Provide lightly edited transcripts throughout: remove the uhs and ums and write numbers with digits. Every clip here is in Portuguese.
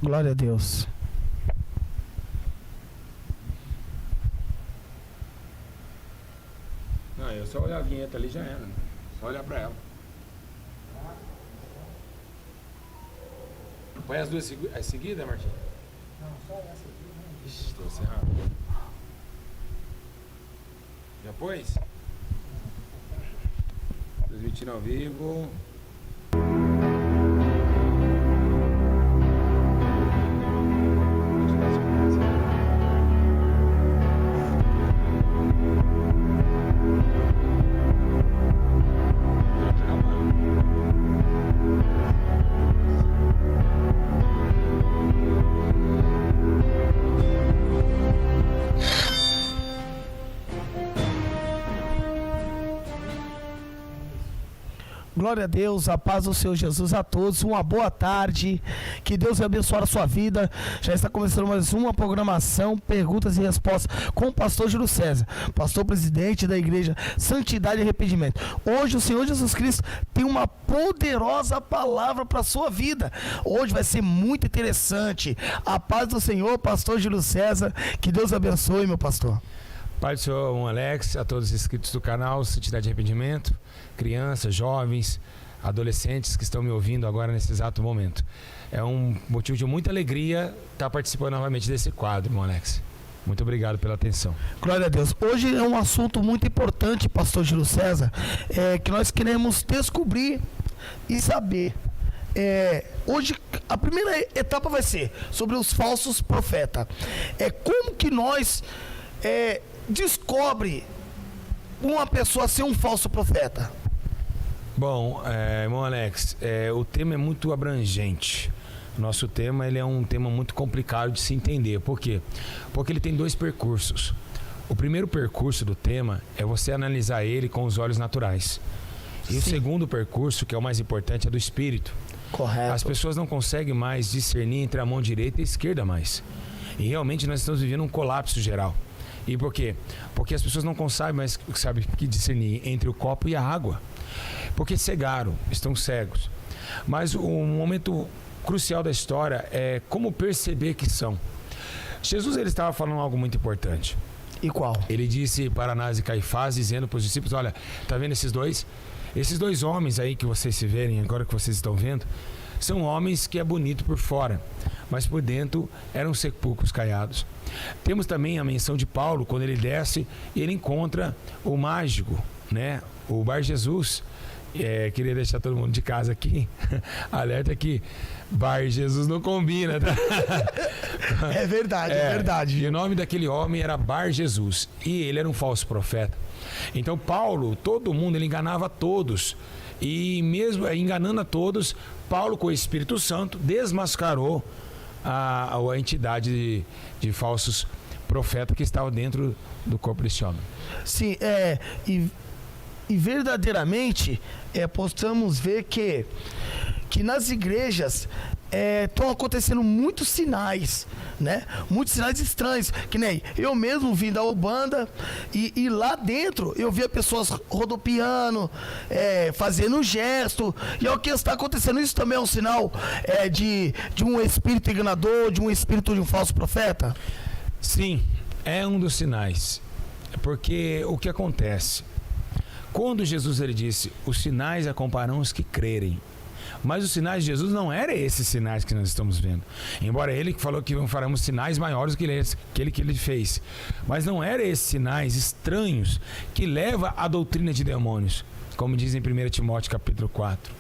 Glória a Deus. Não, eu só olhar a vinheta ali já era. Só olhar pra ela. Põe as duas seguidas, Martinho? Não, só essa aqui. Ixi, tô errado. Já pôs? Transmitindo ao vivo. Glória a Deus, a paz do Senhor Jesus a todos, uma boa tarde, que Deus abençoe a sua vida. Já está começando mais uma programação, perguntas e respostas com o pastor Júlio César, pastor presidente da igreja Santidade e Arrependimento. Hoje o Senhor Jesus Cristo tem uma poderosa palavra para a sua vida. Hoje vai ser muito interessante. A paz do Senhor, pastor Júlio César, que Deus abençoe, meu pastor. Pai do Senhor, irmão Alex, a todos os inscritos do canal Santidade e Arrependimento, crianças, jovens, adolescentes que estão me ouvindo agora nesse exato momento. É um motivo de muita alegria estar participando novamente desse quadro, irmão Alex. Muito obrigado pela atenção. Glória a Deus. Hoje é um assunto muito importante, pastor Júlio César, que nós queremos descobrir e saber. Hoje a primeira etapa vai ser sobre os falsos profetas. Como que nós descobre uma pessoa ser um falso profeta? Bom, irmão Alex, o tema é muito abrangente. Nosso tema ele é um tema muito complicado de se entender. Por quê? Porque ele tem dois percursos. O primeiro percurso do tema é você analisar ele com os olhos naturais. E o segundo percurso, que é o mais importante, é do espírito. Correto. As pessoas não conseguem mais discernir entre a mão direita e a esquerda mais. E realmente nós estamos vivendo um colapso geral. E por quê? Porque as pessoas não sabem mais que discernir entre o copo e a água. Porque cegaram, estão cegos. Mas o momento crucial da história é como perceber que são. Jesus ele estava falando algo muito importante. E qual? Ele disse para Anás e Caifás, dizendo para os discípulos: olha, tá vendo esses dois? Esses dois homens aí que vocês se verem agora, que vocês estão vendo, são homens que é bonito por fora, mas por dentro eram sepulcros caiados. Temos também a menção de Paulo, quando ele desce e ele encontra o mágico, né? O Bar Jesus. Queria deixar todo mundo de casa aqui alerta que Bar Jesus não combina, tá? É verdade, é verdade. E o nome daquele homem era Bar Jesus, e ele era um falso profeta. Então Paulo, todo mundo, ele enganava a todos. E mesmo enganando a todos, Paulo, com o Espírito Santo, desmascarou a entidade de falsos profetas que estavam dentro do corpo desse homem. Sim, e verdadeiramente possamos ver que nas igrejas estão acontecendo muitos sinais, né? Muitos sinais estranhos, que nem eu mesmo vim da Ubanda e lá dentro eu via pessoas rodopiando, fazendo gesto, e é o que está acontecendo. Isso também é um sinal de um espírito enganador, de um espírito de um falso profeta? Sim, é um dos sinais, porque o que acontece? Quando Jesus ele disse, os sinais acompanharão os que crerem. Mas os sinais de Jesus não eram esses sinais que nós estamos vendo. Embora ele falou que faremos sinais maiores que aquele que ele fez. Mas não eram esses sinais estranhos que levam à doutrina de demônios. Como diz em 1 Timóteo capítulo 4.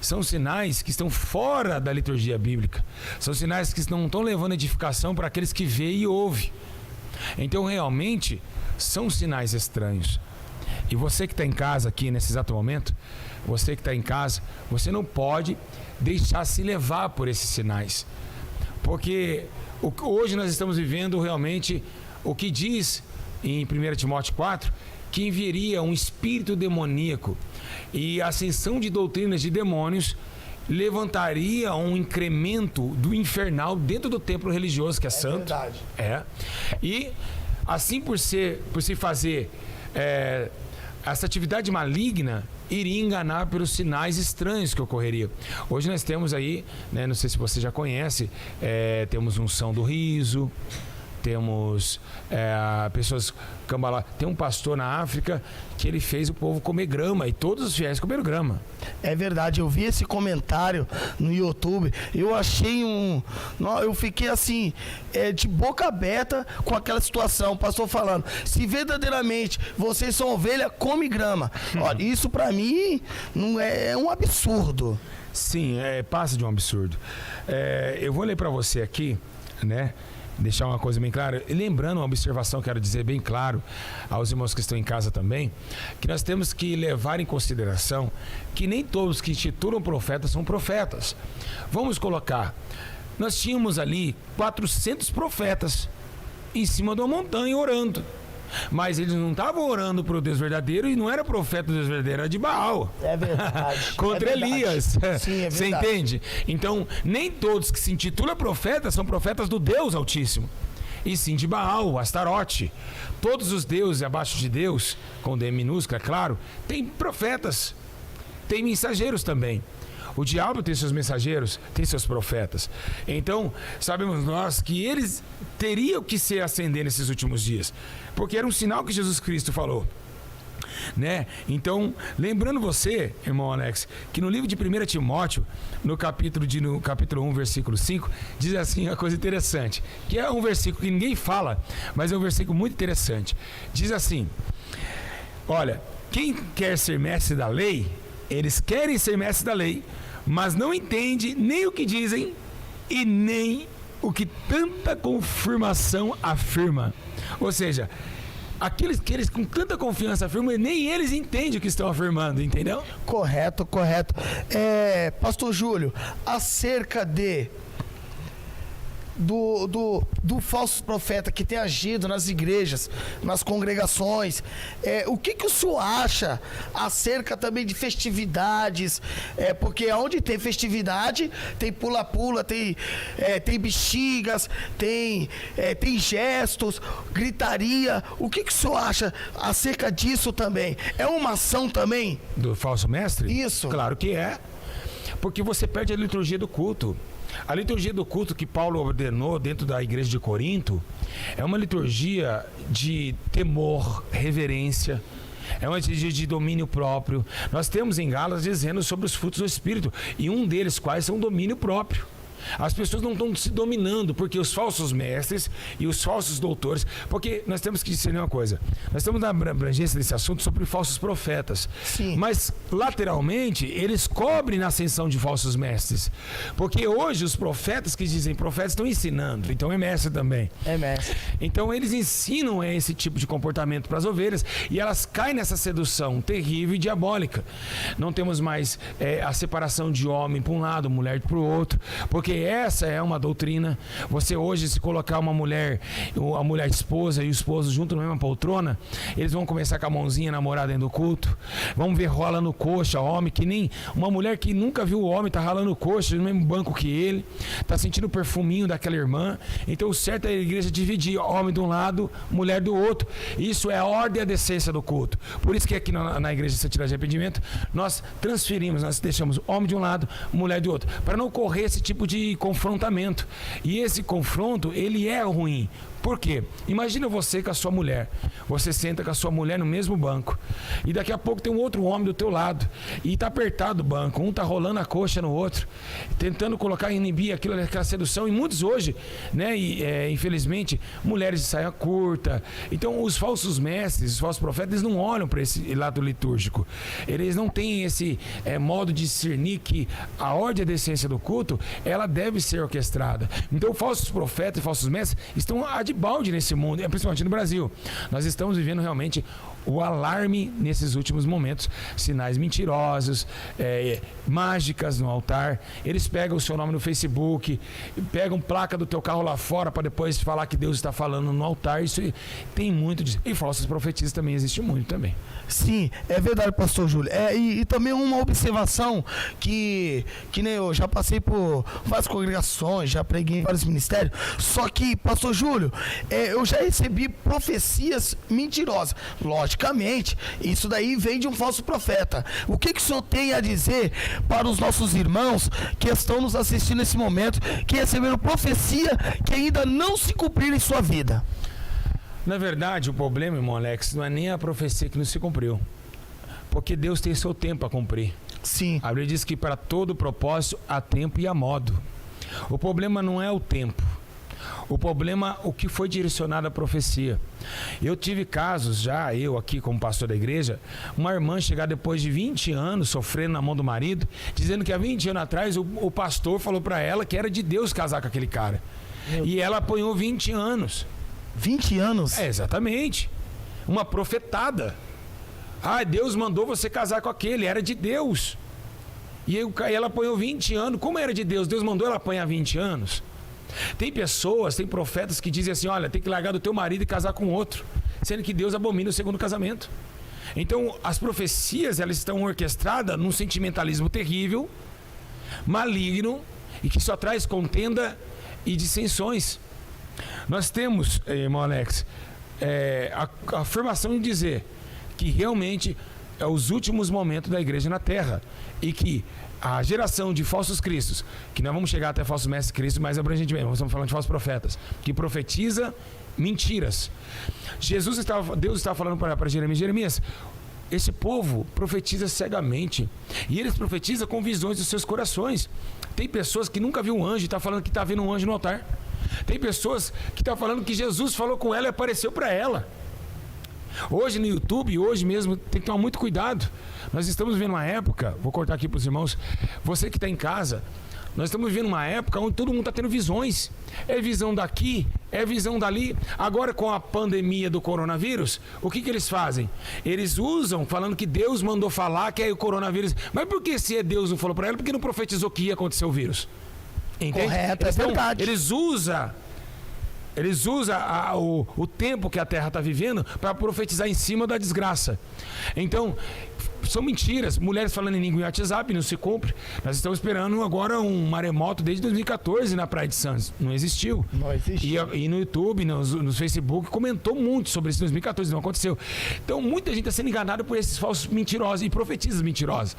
São sinais que estão fora da liturgia bíblica. São sinais que não estão levando edificação para aqueles que veem e ouvem. Então realmente são sinais estranhos. E você que está em casa aqui nesse exato momento, você que está em casa, você não pode deixar se levar por esses sinais. Porque hoje nós estamos vivendo realmente o que diz em 1 Timóteo 4, que enviaria um espírito demoníaco e a ascensão de doutrinas de demônios levantaria um incremento do infernal dentro do templo religioso que é santo. Verdade. E assim por se fazer essa atividade maligna, iria enganar pelos sinais estranhos que ocorreriam. Hoje nós temos aí, né, não sei se você já conhece, temos unção do riso, temos pessoas cambalá. Tem um pastor na África que ele fez o povo comer grama e todos os fiéis comeram grama. É verdade, eu vi esse comentário no YouTube, eu achei eu fiquei assim, de boca aberta com aquela situação, o pastor falando, se verdadeiramente vocês são ovelha, come grama. Olha, isso pra mim não é um absurdo. Sim, passa de um absurdo. Eu vou ler pra você aqui, né? Deixar uma coisa bem clara. E lembrando uma observação, quero dizer bem claro aos irmãos que estão em casa também, que nós temos que levar em consideração que nem todos que intitulam profetas são profetas. Vamos colocar, nós tínhamos ali 400 profetas em cima de uma montanha orando. Mas eles não estavam orando para o Deus verdadeiro e não era profeta do Deus verdadeiro, era de Baal. É verdade. Contra Elias. Sim, é verdade. Você entende? Então, nem todos que se intitulam profetas são profetas do Deus Altíssimo. E sim de Baal, Astarote. Todos os deuses abaixo de Deus, com D minúscula, é claro, tem profetas. Tem mensageiros também. O diabo tem seus mensageiros, tem seus profetas. Então, sabemos nós que eles teriam que se acender nesses últimos dias. Porque era um sinal que Jesus Cristo falou. Né? Então, lembrando você, irmão Alex, que no livro de 1 Timóteo, no capítulo 1, versículo 5, diz assim uma coisa interessante, que é um versículo que ninguém fala, mas é um versículo muito interessante. Diz assim, olha, quem quer ser mestre da lei, eles querem ser mestre da lei, mas não entende nem o que dizem e nem o que tanta confirmação afirma. Ou seja, aqueles que eles com tanta confiança afirmam, nem eles entendem o que estão afirmando, entendeu? Correto. Pastor Júlio, acerca do falso profeta que tem agido nas igrejas, nas congregações, o que o senhor acha acerca também de festividades? Porque onde tem festividade tem pula-pula, tem bexigas, tem gestos, gritaria. O que o senhor acha acerca disso também? É uma ação também? Do falso mestre? Isso. Claro que é. Porque você perde a liturgia do culto. A liturgia do culto que Paulo ordenou dentro da igreja de Corinto é uma liturgia de temor, reverência, é uma liturgia de domínio próprio. Nós temos em Gálatas dizendo sobre os frutos do Espírito, e um deles quais são o domínio próprio. As pessoas não estão se dominando, porque os falsos mestres e os falsos doutores, porque nós temos que discernir uma coisa, nós estamos na abrangência desse assunto sobre falsos profetas. Sim. Mas lateralmente eles cobrem na ascensão de falsos mestres, porque hoje os profetas que dizem profetas estão ensinando, então é mestre também. É mestre. Então eles ensinam esse tipo de comportamento para as ovelhas e elas caem nessa sedução terrível e diabólica. Não temos mais a separação de homem para um lado, mulher para o outro, porque essa é uma doutrina. Você hoje, se colocar uma mulher, a mulher esposa e o esposo junto na mesma poltrona, eles vão começar com a mãozinha namorar dentro do culto, vão ver rola coxa, homem, que nem uma mulher que nunca viu o homem, tá ralando coxa no mesmo banco que ele, tá sentindo o perfuminho daquela irmã. Então o certo é a igreja dividir homem de um lado, mulher do outro. Isso é a ordem e a decência do culto. Por isso que aqui na igreja de Santidade e Arrependimento nós transferimos, nós deixamos homem de um lado, mulher do outro, para não ocorrer esse tipo de confrontamento. E esse confronto, ele é ruim. Por quê? Imagina você com a sua mulher. Você senta com a sua mulher no mesmo banco. E daqui a pouco tem um outro homem do teu lado. E tá apertado o banco. Um tá rolando a coxa no outro. Tentando colocar, inibir aquela sedução. E muitos hoje, né? Infelizmente, mulheres de saia curta. Então, os falsos mestres, os falsos profetas, eles não olham para esse lado litúrgico. Eles não têm esse modo de discernir que a ordem e a decência do culto, ela deve ser orquestrada. Então, falsos profetas e falsos mestres estão de balde nesse mundo, principalmente no Brasil. Nós estamos vivendo realmente o alarme nesses últimos momentos. Sinais mentirosos, mágicas no altar. Eles pegam o seu nome no Facebook, pegam placa do teu carro lá fora para depois falar que Deus está falando no altar. Isso tem muito disso. E falsos profetistas também existe muito também. Sim, é verdade, pastor Júlio. E também uma observação que nem eu já passei por várias congregações, já preguei em vários ministérios. Só que, pastor Júlio, eu já recebi profecias mentirosas. Logicamente, isso daí vem de um falso profeta. O que o senhor tem a dizer para os nossos irmãos que estão nos assistindo nesse momento, que receberam profecia que ainda não se cumpriram em sua vida? Na verdade, o problema, irmão Alex, não é nem a profecia que não se cumpriu. Porque Deus tem seu tempo a cumprir. Sim. A Bíblia diz que para todo propósito há tempo e há modo. O problema não é o tempo. O problema, o que foi direcionado à profecia. Eu tive casos já, eu aqui como pastor da igreja, uma irmã chegar depois de 20 anos sofrendo na mão do marido, dizendo que há 20 anos atrás o pastor falou para ela que era de Deus casar com aquele cara. E ela apanhou 20 anos. 20 anos? É, exatamente. Uma profetada. Ah, Deus mandou você casar com aquele, era de Deus. E ela apanhou 20 anos. Como era de Deus? Deus mandou ela apanhar 20 anos. Tem pessoas, tem profetas que dizem assim, olha, tem que largar do teu marido e casar com outro, sendo que Deus abomina o segundo casamento. Então, as profecias, elas estão orquestradas num sentimentalismo terrível, maligno, e que só traz contenda e dissensões. Nós temos, irmão Alex, a afirmação de dizer que realmente é os últimos momentos da igreja na terra e que a geração de falsos cristos, que nós vamos chegar até falsos mestres cristos mais abrangentemente, nós estamos falando de falsos profetas, que profetiza mentiras. Deus estava falando para Jeremias, esse povo profetiza cegamente e eles profetizam com visões dos seus corações. Tem pessoas que nunca viu um anjo e estão falando que está vendo um anjo no altar. Tem pessoas que estão falando que Jesus falou com ela e apareceu para ela. Hoje no YouTube, hoje mesmo, tem que tomar muito cuidado. Nós estamos vivendo uma época, vou cortar aqui para os irmãos, você que está em casa, nós estamos vivendo uma época onde todo mundo está tendo visões. É visão daqui, é visão dali. Agora com a pandemia do coronavírus, o que eles fazem? Eles usam, falando que Deus mandou falar que é o coronavírus. Mas por que se Deus não falou para ela? Porque não profetizou que ia acontecer o vírus. Entende? Correto, é verdade. Eles usam o tempo que a terra está vivendo para profetizar em cima da desgraça. Então, são mentiras. Mulheres falando em língua em WhatsApp, não se cumpre. Nós estamos esperando agora um maremoto desde 2014 na Praia de Santos. Não existiu. Não existiu. E no YouTube, no Facebook, comentou muito sobre isso em 2014. Não aconteceu. Então, muita gente está sendo enganada por esses falsos mentirosos e profetisas mentirosas.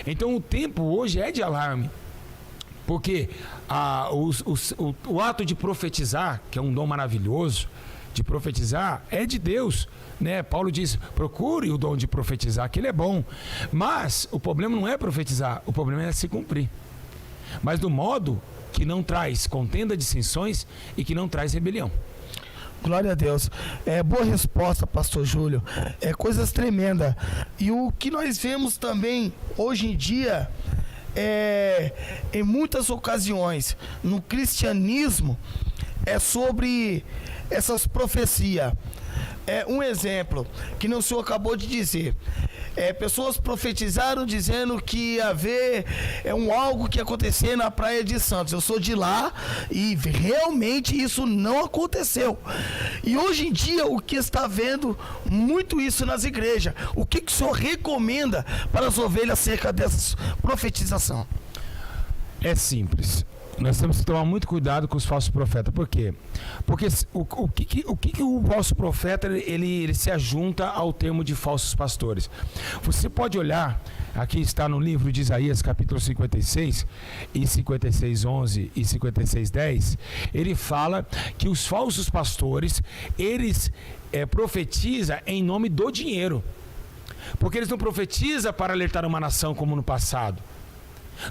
Então, o tempo hoje é de alarme. Porque o ato de profetizar, que é um dom maravilhoso, de profetizar, é de Deus, né? Paulo diz, procure o dom de profetizar, que ele é bom. Mas o problema não é profetizar, o problema é se cumprir. Mas do modo que não traz contenda, dissensões e que não traz rebelião. Glória a Deus. Boa resposta, pastor Júlio. Coisas tremendas. E o que nós vemos também hoje em dia... em muitas ocasiões no cristianismo é sobre essas profecias. Um exemplo que o senhor acabou de dizer, pessoas profetizaram dizendo que ia haver algo que ia acontecer na Praia de Santos. Eu sou de lá e realmente isso não aconteceu. E hoje em dia o que está vendo muito isso nas igrejas. O que o senhor recomenda para as ovelhas acerca dessa profetização? É simples. Nós temos que tomar muito cuidado com os falsos profetas. Por quê? Porque o que o falso profeta ele se ajunta ao termo de falsos pastores? Você pode olhar, aqui está no livro de Isaías, capítulo 56, e 56:11 e 56:10, ele fala que os falsos pastores, eles profetizam em nome do dinheiro. Porque eles não profetizam para alertar uma nação como no passado.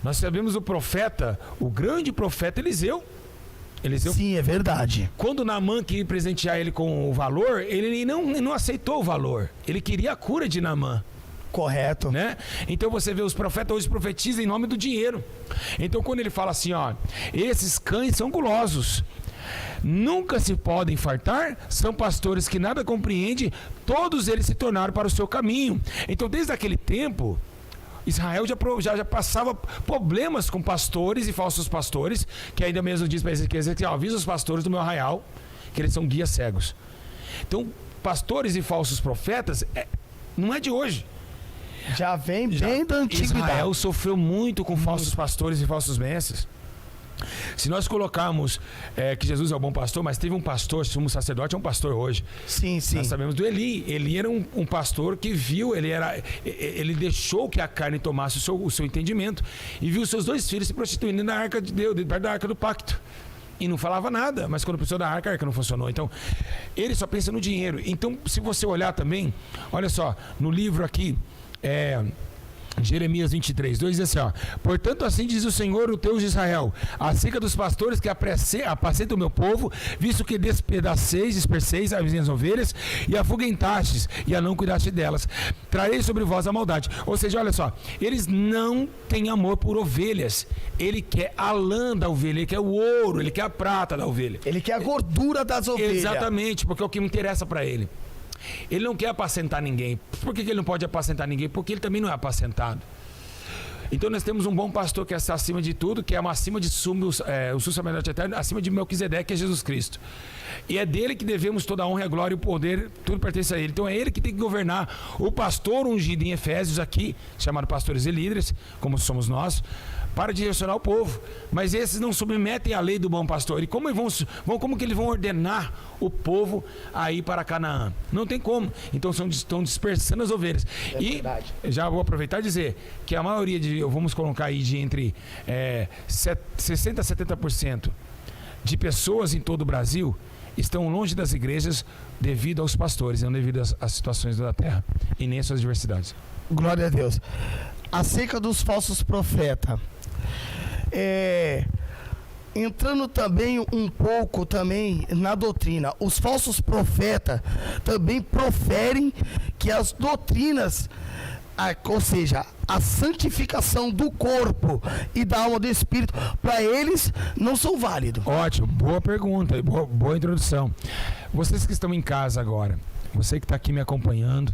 Nós sabemos o profeta, o grande profeta Eliseu. Sim, é verdade. Quando Naamã queria presentear ele com o valor, ele não aceitou o valor. Ele queria a cura de Naamã. Correto. Né? Então você vê, os profetas hoje profetizam em nome do dinheiro. Então quando ele fala assim, ó, esses cães são gulosos, nunca se podem fartar, são pastores que nada compreendem, todos eles se tornaram para o seu caminho. Então desde aquele tempo, Israel já passava problemas com pastores e falsos pastores, que ainda mesmo diz para Ezequiel que avisa os pastores do meu arraial, que eles são guias cegos. Então, pastores e falsos profetas não é de hoje. Já vem bem da antiguidade. Israel sofreu muito com falsos pastores e falsos mestres. Se nós colocarmos que Jesus é o bom pastor, mas teve um pastor, sumo sacerdote é um pastor hoje. Sim, sim. Nós sabemos do Eli. Eli era um pastor que viu, ele deixou que a carne tomasse o seu entendimento e viu seus 2 filhos se prostituindo na arca de Deus, perto da arca do pacto. E não falava nada, mas quando precisou da arca, a arca não funcionou. Então, ele só pensa no dinheiro. Então, se você olhar também, olha só, no livro aqui, Jeremias 23, 2 diz assim, ó: portanto assim diz o Senhor, o Deus de Israel, acerca dos pastores que apacentam o meu povo, visto que disperseis as minhas ovelhas e afugentastes e a não cuidaste delas, trarei sobre vós a maldade. Ou seja, olha só, eles não têm amor por ovelhas. Ele quer a lã da ovelha, ele quer o ouro, ele quer a prata da ovelha. Ele quer a gordura das ovelhas. Exatamente, porque é o que me interessa para ele. Ele não quer apacentar ninguém. Por que ele não pode apacentar ninguém? Porque ele também não é apacentado. Então nós temos um bom pastor que está acima de tudo, que é acima de o sumo sacerdote eterno, acima de Melquisedeque, que é Jesus Cristo. E é dele que devemos toda a honra, a glória e o poder, tudo pertence a ele. Então é ele que tem que governar. O pastor ungido em Efésios aqui, chamado pastores e líderes, como somos nós, para direcionar o povo. Mas esses não submetem à lei do bom pastor. E como que eles vão ordenar o povo a ir para Canaã? Não tem como. Então estão dispersando as ovelhas. Verdade. Já vou aproveitar e dizer que a maioria vamos colocar aí de entre 60% a 70% de pessoas em todo o Brasil estão longe das igrejas devido aos pastores, não devido às situações da terra e nem às suas diversidades. Glória a Deus. Acerca dos falsos profetas, entrando também um pouco também na doutrina, os falsos profetas também proferem que as doutrinas, ou seja, a santificação do corpo e da alma do espírito, para eles não são válidos. Ótimo, boa pergunta, boa introdução. Vocês que estão em casa agora, você que está aqui me acompanhando,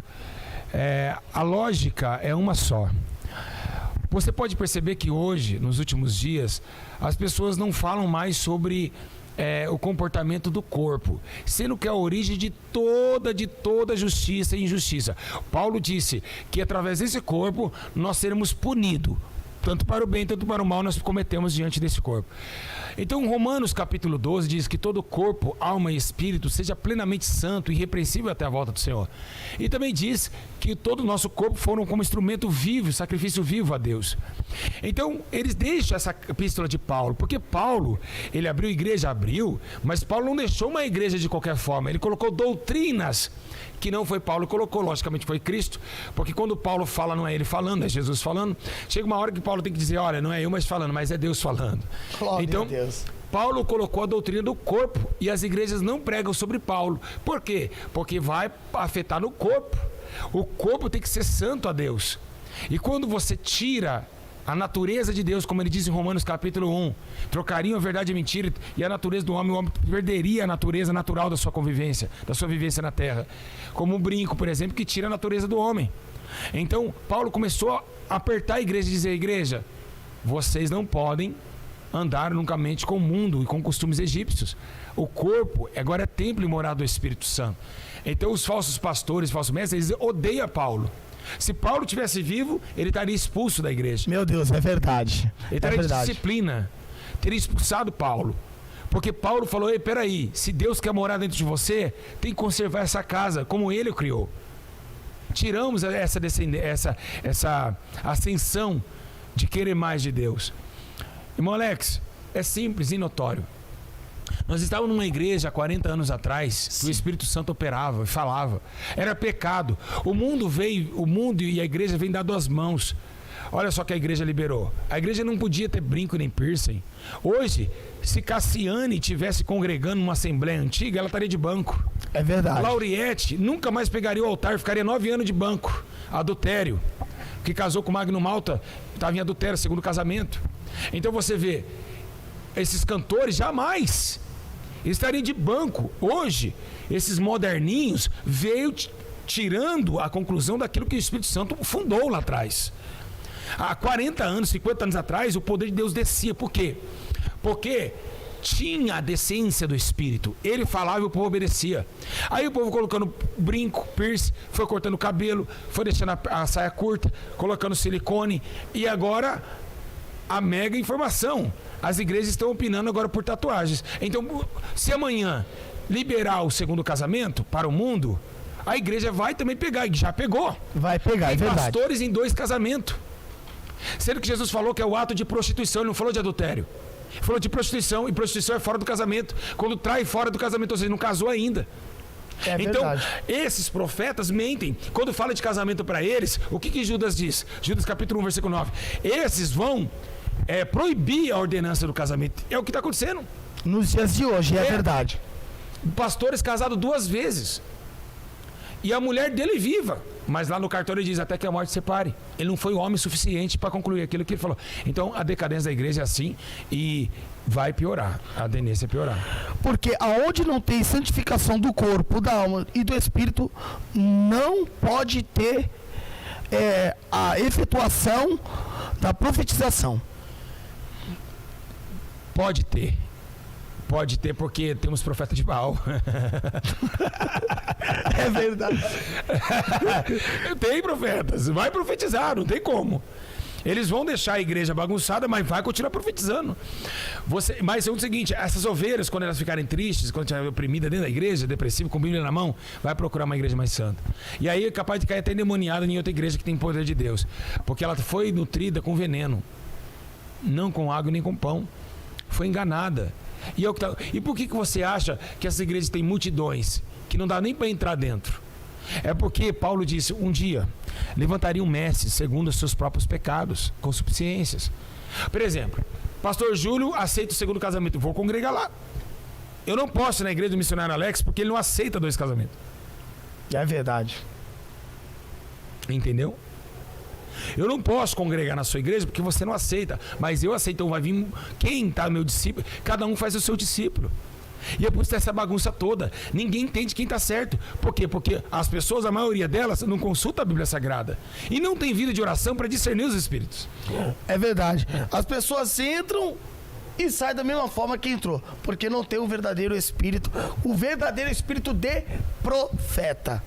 a lógica é uma só. Você pode perceber que hoje, nos últimos dias, as pessoas não falam mais sobre o comportamento do corpo, sendo que é a origem de toda justiça e injustiça. Paulo disse que através desse corpo nós seremos punidos, tanto para o bem, tanto para o mal nós cometemos diante desse corpo. Então Romanos capítulo 12 diz que todo corpo, alma e espírito seja plenamente santo e irrepreensível até a volta do Senhor. E também diz que todo o nosso corpo foram como instrumento vivo, sacrifício vivo a Deus. Então eles deixam essa epístola de Paulo, porque Paulo, ele abriu igreja, mas Paulo não deixou uma igreja de qualquer forma, ele colocou doutrinas que não foi Paulo que colocou, logicamente foi Cristo, porque quando Paulo fala, não é ele falando, é Jesus falando. Chega uma hora que Paulo tem que dizer, olha, não é eu mais falando, mas é Deus falando. Glória então, a Deus. Paulo colocou a doutrina do corpo e as igrejas não pregam sobre Paulo. Por quê? Porque vai afetar no corpo. O corpo tem que ser santo a Deus. E quando você tira a natureza de Deus, como ele diz em Romanos capítulo 1, trocariam a verdade e mentira, e a natureza do homem, o homem perderia a natureza natural da sua convivência, da sua vivência na terra. Como um brinco, por exemplo, que tira a natureza do homem. Então, Paulo começou a apertar a igreja e dizer, igreja, vocês não podem andar unicamente com o mundo e com costumes egípcios. O corpo agora é templo e morada do Espírito Santo. Então, os falsos pastores, falsos mestres, eles odeiam Paulo. Se Paulo tivesse vivo, ele estaria expulso da igreja. Meu Deus, é verdade. Ele teria disciplina, teria expulsado Paulo. Porque Paulo falou, ei, peraí, se Deus quer morar dentro de você, tem que conservar essa casa como ele o criou. Tiramos essa ascensão de querer mais de Deus. Irmão Alex, é simples e notório. Nós estávamos numa igreja há 40 anos atrás, que o Espírito Santo operava e falava. Era pecado. O mundo e a igreja vêm dar 2 mãos. Olha só que a igreja liberou. A igreja não podia ter brinco nem piercing. Hoje, se Cassiane estivesse congregando numa assembleia antiga, ela estaria de banco. É verdade. Lauriette nunca mais pegaria o altar, ficaria 9 anos de banco. Adultério. Que casou com Magno Malta, estava em adultério, segundo casamento. Então você vê, esses cantores jamais estariam de banco. Hoje, esses moderninhos veio tirando a conclusão daquilo que o Espírito Santo fundou lá atrás. Há 40 anos, 50 anos atrás, o poder de Deus descia. Por quê? Porque tinha a decência do Espírito. Ele falava e o povo obedecia. Aí o povo colocando brinco, piercing, foi cortando o cabelo, foi deixando a saia curta, colocando silicone. E agora a mega informação. as igrejas estão opinando agora por tatuagens. Então, se amanhã liberar o segundo casamento para o mundo, a igreja vai também pegar, e já pegou. Vai pegar, é verdade. Pastores em 2 casamentos. Sendo que Jesus falou que é o ato de prostituição, ele não falou de adultério. Ele falou de prostituição, e prostituição é fora do casamento. Quando trai fora do casamento, ou seja, não casou ainda. É então, verdade. esses profetas mentem. Quando fala de casamento para eles, o que Judas diz? Judas capítulo 1, versículo 9. Esses vão proibir a ordenança do casamento. É o que está acontecendo. Nos dias de hoje, é verdade. Pastores casados 2 vezes. E a mulher dele viva. Mas lá no cartório ele diz até que a morte separe. Ele não foi o homem suficiente para concluir aquilo que ele falou. Então a decadência da igreja é assim e vai piorar. A tendência é piorar. Porque aonde não tem santificação do corpo, da alma e do espírito, não pode ter a efetuação da profetização. Pode ter. Pode ter, porque temos profeta de Baal. É verdade. Tem profetas, vai profetizar, não tem como. Eles vão deixar a igreja bagunçada, mas vai continuar profetizando. Mas é o seguinte, essas ovelhas, quando elas ficarem tristes, quando estiver oprimida dentro da igreja, depressiva, com a Bíblia na mão, vai procurar uma igreja mais santa. E aí é capaz de cair até endemoniada em outra igreja que tem poder de Deus. Porque ela foi nutrida com veneno. Não com água nem com pão. Foi enganada. E por que você acha que essas igrejas têm multidões que não dá nem para entrar dentro? É porque Paulo disse, um dia levantariam mestres segundo os seus próprios pecados, com suficiências. Por exemplo, pastor Júlio aceita o segundo casamento, vou congregar lá. Eu não posso ir na igreja do missionário Alex porque ele não aceita 2 casamentos. É verdade. Entendeu? Eu não posso congregar na sua igreja porque você não aceita, mas eu aceito. Então vai vir quem está meu discípulo, cada um faz o seu discípulo. E é por isso essa bagunça toda. Ninguém entende quem está certo. Por quê? Porque as pessoas, a maioria delas, não consulta a Bíblia Sagrada e não tem vida de oração para discernir os espíritos. É verdade. As pessoas entram e saem da mesma forma que entrou, porque não tem o verdadeiro espírito de profeta.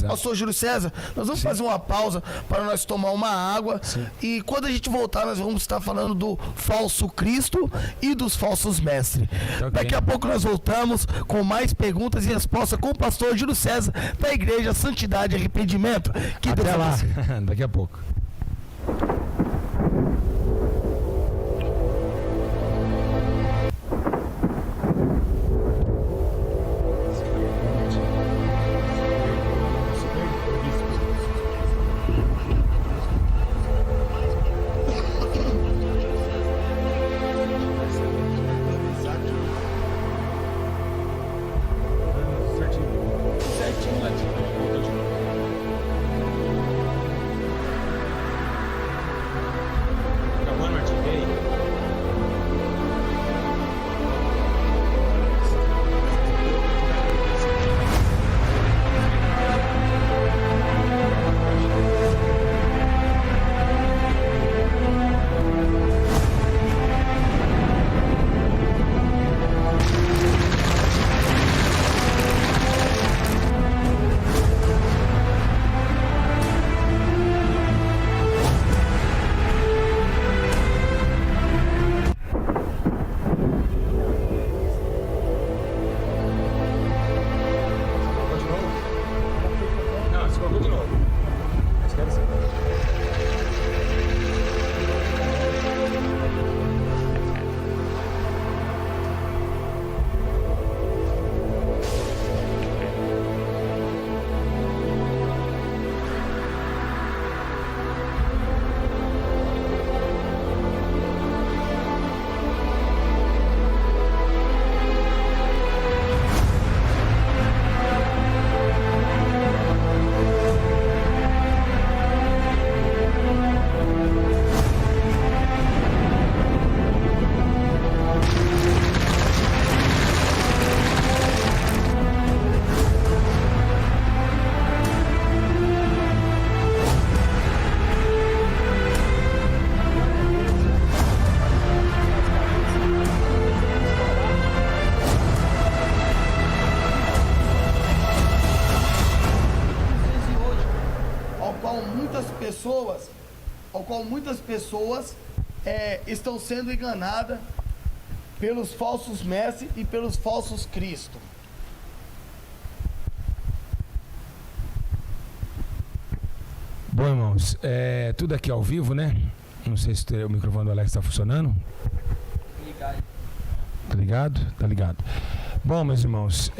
Pastor Júlio César, nós vamos fazer uma pausa para nós tomar uma água. Sim. E quando a gente voltar, nós vamos estar falando do falso Cristo e dos falsos mestres. Okay. Daqui a pouco nós voltamos com mais perguntas e respostas com o pastor Júlio César da Igreja Santidade e Arrependimento. Que até lá. Daqui a pouco. muitas pessoas estão sendo enganadas pelos falsos mestres e pelos falsos cristos. Bom, irmãos, tudo aqui ao vivo, né? Não sei se o microfone do Alex está funcionando. Tá ligado? Tá ligado. Bom, meus irmãos,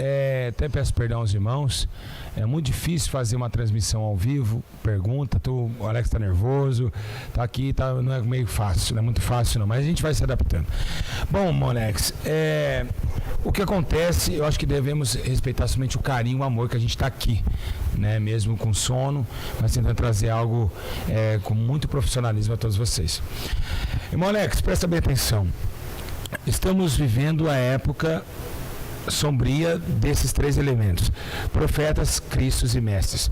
até peço perdão aos irmãos. É muito difícil fazer uma transmissão ao vivo. Pergunta, o Alex tá nervoso, tá aqui, não é meio fácil, não é muito fácil não, mas a gente vai se adaptando. Bom, Alex, o que acontece, eu acho que devemos respeitar somente o carinho, o amor que a gente está aqui, né? Mesmo com sono, mas tentando trazer algo com muito profissionalismo a todos vocês. Irmão Alex, presta bem atenção. Estamos vivendo a época sombria desses três elementos: profetas, cristos e mestres.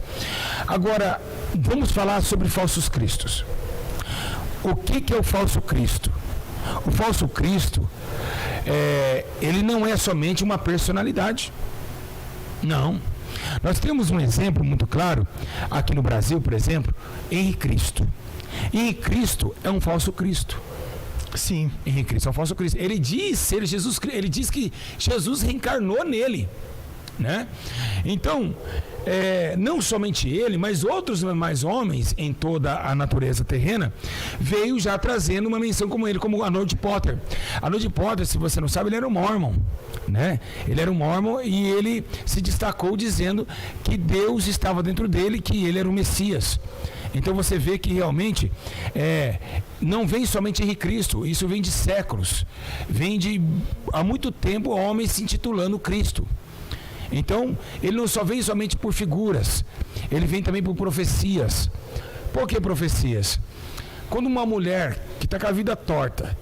Agora, vamos falar sobre falsos cristos. O que é o falso Cristo? O falso Cristo, ele não é somente uma personalidade. Não. Nós temos um exemplo muito claro, aqui no Brasil, por exemplo, Henrique Cristo. Henrique Cristo é um falso Cristo. Sim. Henrique Cristo é um falso Cristo. Ele diz ser Jesus, ele diz que Jesus reencarnou nele, né? Então, não somente ele, mas outros mais homens em toda a natureza terrena veio já trazendo uma menção como ele, como Arnold Potter. Arnold Potter, se você não sabe, ele era um Mormon, né? Ele era um Mormon e ele se destacou dizendo que Deus estava dentro dele, que ele era o Messias. Então você vê que realmente não vem somente Henrique Cristo, isso vem de séculos, vem de há muito tempo homens se intitulando Cristo. Então ele não só vem somente por figuras, ele vem também por profecias. Por que profecias? Quando uma mulher que está com a vida torta,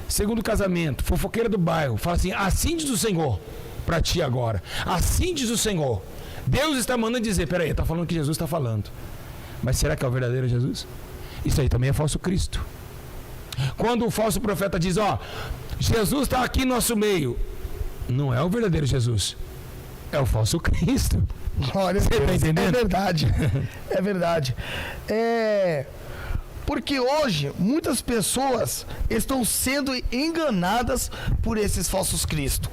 segundo casamento, fofoqueira do bairro, fala assim: assim diz o Senhor para ti agora, assim diz o Senhor, Deus está mandando dizer, peraí, está falando que Jesus está falando. Mas será que é o verdadeiro Jesus? Isso aí também é falso Cristo. Quando o falso profeta diz, Jesus está aqui no nosso meio, não é o verdadeiro Jesus, é o falso Cristo. Glória a Deus. Você está entendendo? É verdade. É verdade. Porque hoje muitas pessoas estão sendo enganadas por esses falsos cristos.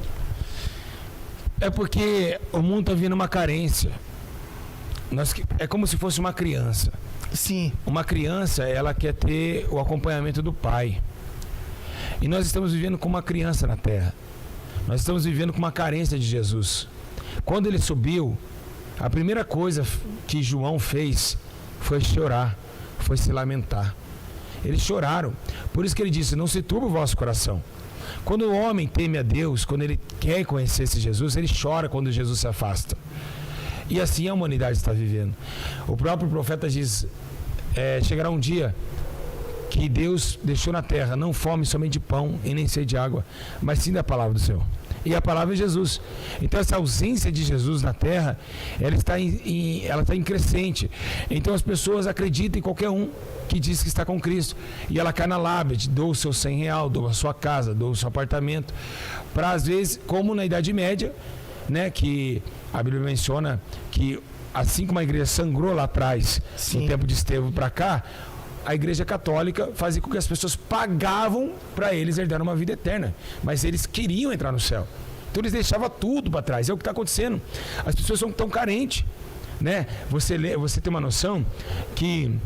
É porque o mundo está vivendo uma carência. É como se fosse uma criança. Sim. Uma criança, ela quer ter o acompanhamento do pai. E nós estamos vivendo como uma criança na terra. Nós estamos vivendo com uma carência de Jesus. Quando ele subiu, a primeira coisa que João fez foi chorar, foi se lamentar. Eles choraram. Por isso que ele disse: não se turbe o vosso coração. Quando o homem teme a Deus, quando ele quer conhecer esse Jesus, ele chora quando Jesus se afasta. E assim a humanidade está vivendo. O próprio profeta diz: chegará um dia que Deus deixou na terra não fome somente de pão e nem sede de água, mas sim da palavra do Senhor. E a palavra é Jesus. Então essa ausência de Jesus na terra, ela está em crescente. Então as pessoas acreditam em qualquer um que diz que está com Cristo, e ela cai na lábia, dou o seu R$100, dou a sua casa, dou o seu apartamento, para às vezes, como na Idade Média, né, que a Bíblia menciona que assim como a igreja sangrou lá atrás, no tempo de Estevão para cá, a igreja católica fazia com que as pessoas pagavam para eles herdar uma vida eterna, mas eles queriam entrar no céu, então eles deixavam tudo para trás. É o que está acontecendo. As pessoas são tão carentes, né? Você tem uma noção que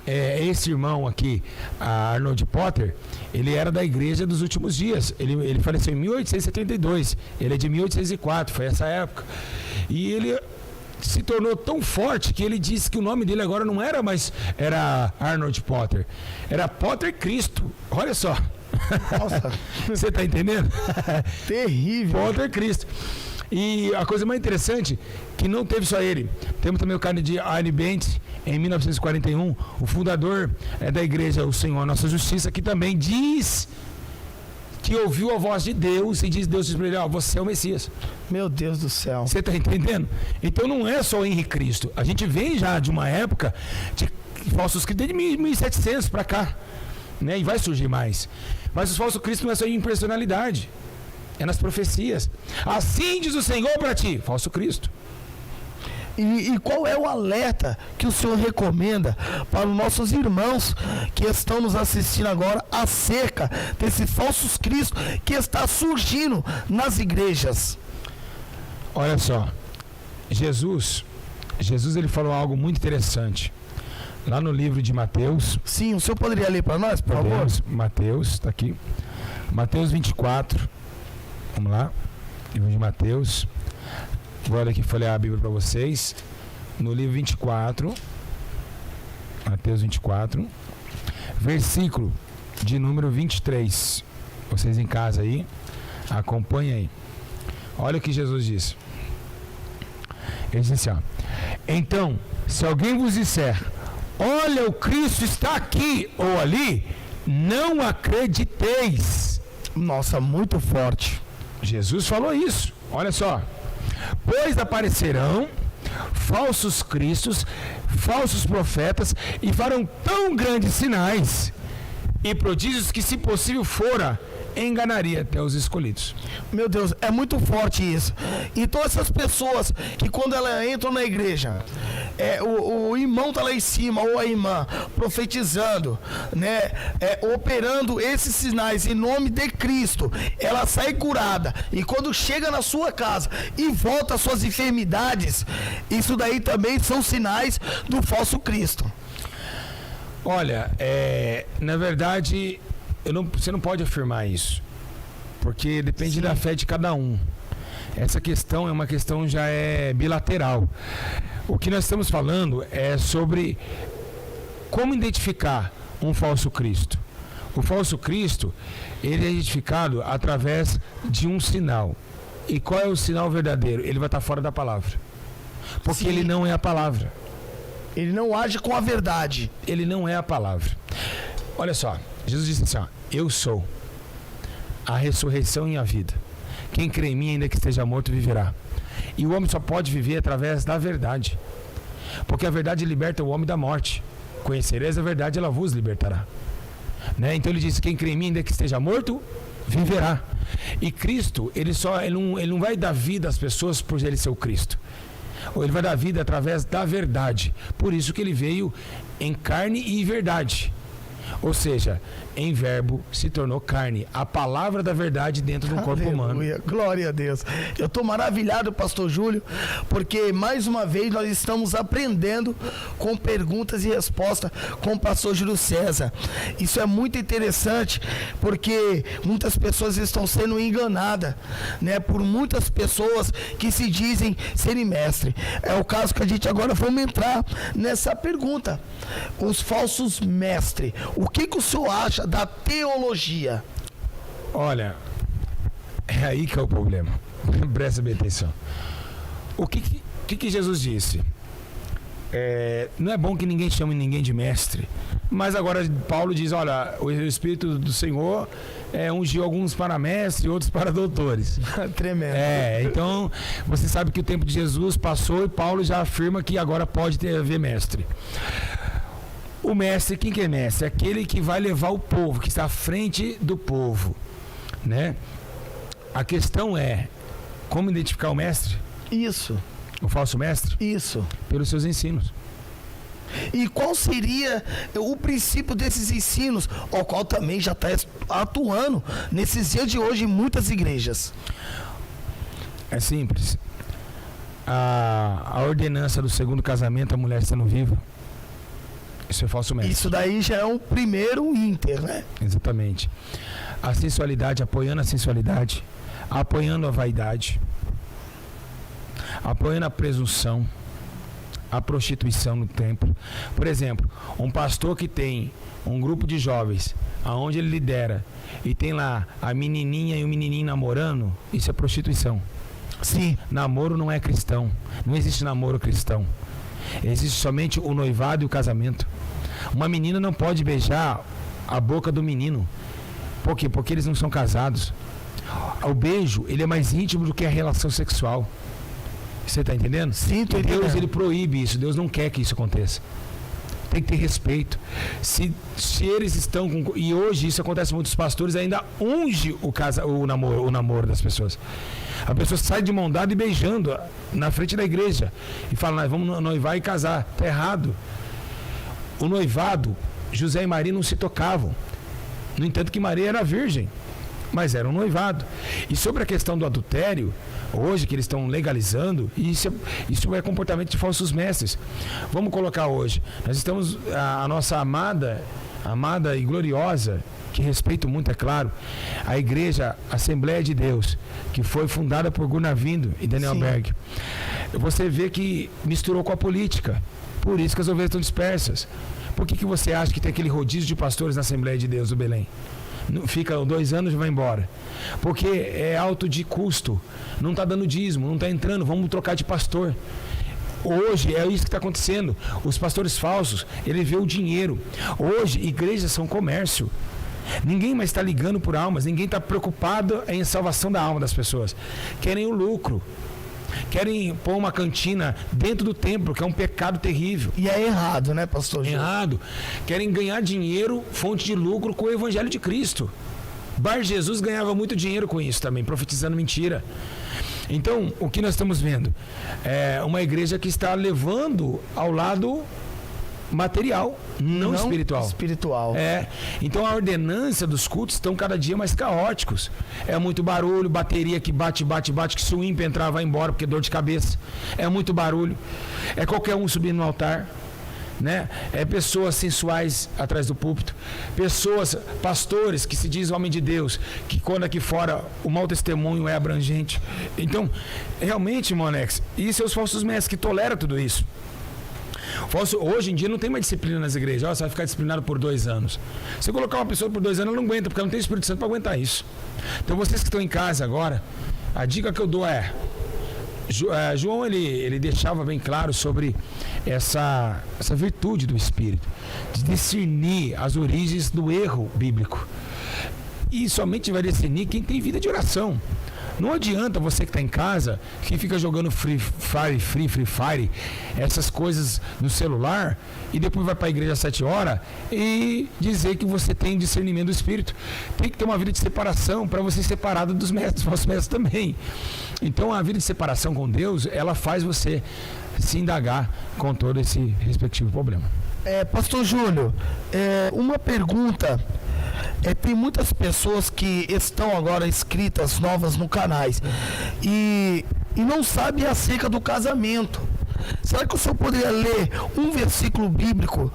esse irmão aqui, Arnold Potter, ele era da igreja dos últimos dias. Ele faleceu em 1872. Ele é de 1804, foi essa época. E ele se tornou tão forte que ele disse que o nome dele agora não era mais Arnold Potter, era Potter Cristo. Olha só. Nossa. Você está entendendo? Terrível. Potter Cristo. E a coisa mais interessante, que não teve só ele. Temos também o cara de Arne Bent, em 1941, o fundador da igreja O Senhor, a Nossa Justiça, que também diz que ouviu a voz de Deus e Deus diz para ele: você é o Messias. Meu Deus do céu. Você está entendendo? Então não é só o Henrique Cristo. A gente vem já de uma época de falsos cristos, desde 1700 para cá, né? E vai surgir mais. Mas os falsos cristos não é só em personalidade, é nas profecias. Assim diz o Senhor para ti, falso Cristo. E qual é o alerta que o Senhor recomenda para os nossos irmãos que estão nos assistindo agora acerca desses falsos cristos que está surgindo nas igrejas? Olha só, Jesus ele falou algo muito interessante. Lá no livro de Mateus. Sim, o senhor poderia ler para nós, por favor? Mateus, está aqui. Mateus 24. Vamos lá. Livro de Mateus. Vou aqui folhear a Bíblia para vocês. No livro 24. Mateus 24. Versículo de número 23. Vocês em casa aí, acompanhem aí. Olha o que Jesus disse. Ele disse assim, ó: então, se alguém vos disser, olha, o Cristo está aqui ou ali, não acrediteis. Nossa, muito forte. Jesus falou isso. Olha só. Pois aparecerão falsos cristos, falsos profetas, e farão tão grandes sinais e prodígios que, se possível fora, enganaria até os escolhidos. Meu Deus, é muito forte isso. Então essas pessoas que quando elas entram na igreja, o irmão está lá em cima, ou a irmã, profetizando, né, operando esses sinais em nome de Cristo, ela sai curada, e quando chega na sua casa e volta às suas enfermidades, isso daí também são sinais do falso Cristo. Olha, na verdade, você não pode afirmar isso, porque depende Sim. da fé de cada um. Essa questão é uma questão já bilateral. O que nós estamos falando é sobre como identificar um falso Cristo. O falso Cristo, ele é identificado através de um sinal. E qual é o sinal verdadeiro? Ele vai estar fora da palavra, porque Sim. ele não é a palavra. Ele não age com a verdade. Ele não é a palavra. Olha só, Jesus disse assim, ó: eu sou a ressurreição e a vida. Quem crê em mim, ainda que esteja morto, viverá. E o homem só pode viver através da verdade, porque a verdade liberta o homem da morte. Conhecereis a verdade, ela vos libertará, né? Então ele diz: quem crê em mim, ainda que esteja morto, viverá. E Cristo, ele não vai dar vida às pessoas por ele ser o Cristo. Ou ele vai dar vida através da verdade. Por isso que ele veio em carne e verdade. Ou seja, em verbo se tornou carne, a palavra da verdade dentro de um corpo humano. Glória a Deus. Eu estou maravilhado, pastor Júlio, porque mais uma vez nós estamos aprendendo com perguntas e respostas com o pastor Júlio César. Isso é muito interessante, porque muitas pessoas estão sendo enganadas, né, por muitas pessoas que se dizem serem mestre. É o caso que a gente agora vamos entrar nessa pergunta. Os falsos mestres. O que o senhor acha da teologia? Olha, é aí que é o problema. Presta bem atenção. O que Jesus disse? Não é bom que ninguém chame ninguém de mestre. Mas agora Paulo diz: olha, o Espírito do Senhor ungiu alguns para mestre e outros para doutores. Tremendo. Então você sabe que o tempo de Jesus passou e Paulo já afirma que agora pode haver mestre. O mestre, quem que é mestre? É aquele que vai levar o povo, que está à frente do povo, né? A questão é como identificar o mestre? Isso. O falso mestre? Isso. Pelos seus ensinos. E qual seria o princípio desses ensinos, ao qual também já está atuando nesses dias de hoje em muitas igrejas? É simples. A ordenança do segundo casamento, a mulher estando viva, isso é falso mestre. Isso daí já é o primeiro ínter, né? Exatamente. A sensualidade, apoiando a sensualidade, apoiando a vaidade, apoiando a presunção, a prostituição no templo. Por exemplo, um pastor que tem um grupo de jovens, aonde ele lidera, e tem lá a menininha e o menininho namorando, isso é prostituição. Sim. Namoro não é cristão. Não existe namoro cristão. Existe somente o noivado e o casamento. Uma menina não pode beijar a boca do menino. Por quê? Porque eles não são casados. O beijo, ele é mais íntimo do que a relação sexual. Você está entendendo? Sim, tô entendendo. Deus, ele proíbe isso. Deus não quer que isso aconteça. tem que ter respeito. Se eles estão com... E hoje isso acontece com muitos pastores, ainda unge o namoro das pessoas. A pessoa sai de mão dada e beijando na frente da igreja e fala, nós vamos noivar e casar. Está errado. O noivado, José e Maria não se tocavam. No entanto que Maria era virgem, mas era um noivado. E sobre a questão do adultério, hoje que eles estão legalizando, isso é comportamento de falsos mestres. Vamos colocar hoje, nós estamos, a nossa amada e gloriosa, que respeito muito, é claro, a igreja Assembleia de Deus, que foi fundada por Gunnar Vindo e Daniel Sim. Berg. Você vê que misturou com a política, por isso que as ovelhas estão dispersas. Por que você acha que tem aquele rodízio de pastores na Assembleia de Deus do Belém? Fica 2 anos e vai embora. Porque é alto de custo. Não está dando dízimo, não está entrando, vamos trocar de pastor. Hoje é isso que está acontecendo. Os pastores falsos, ele vê o dinheiro. Hoje, igrejas são comércio. Ninguém mais está ligando por almas, ninguém está preocupado em salvação da alma das pessoas. Querem o lucro. Querem pôr uma cantina dentro do templo, que é um pecado terrível. E é errado, né, pastor Júlio? Errado. Querem ganhar dinheiro, fonte de lucro, com o evangelho de Cristo. Bar Jesus ganhava muito dinheiro com isso também, profetizando mentira. Então, o que nós estamos vendo? É uma igreja que está levando ao lado material, não espiritual. Então a ordenança dos cultos estão cada dia mais caóticos. É muito barulho, bateria que bate, que se o ímpio entrar vai embora porque dor de cabeça. É muito barulho. É qualquer um subindo no altar, né? É pessoas sensuais atrás do púlpito, pastores que se diz homem de Deus, que quando aqui fora o mau testemunho é abrangente. Então, realmente, Monex, isso é os falsos mestres que toleram tudo isso. Hoje em dia não tem mais disciplina nas igrejas. Você vai ficar disciplinado por 2 anos. Se eu colocar uma pessoa por 2 anos, ela não aguenta, porque ela não tem Espírito Santo para aguentar isso. Então vocês que estão em casa agora, a dica que eu dou é, João ele deixava bem claro sobre essa virtude do Espírito, de discernir as origens do erro bíblico. E somente vai discernir quem tem vida de oração. Não adianta você que está em casa, que fica jogando Free Fire, essas coisas no celular, e depois vai para a igreja às 7 horas e dizer que você tem discernimento do Espírito. Tem que ter uma vida de separação para você ser separado dos mestres, falsos mestres também. Então a vida de separação com Deus, ela faz você se indagar com todo esse respectivo problema. Pastor Júlio, uma pergunta. Tem muitas pessoas que estão agora inscritas novas no canais e não sabem acerca do casamento. Será que o senhor poderia ler um versículo bíblico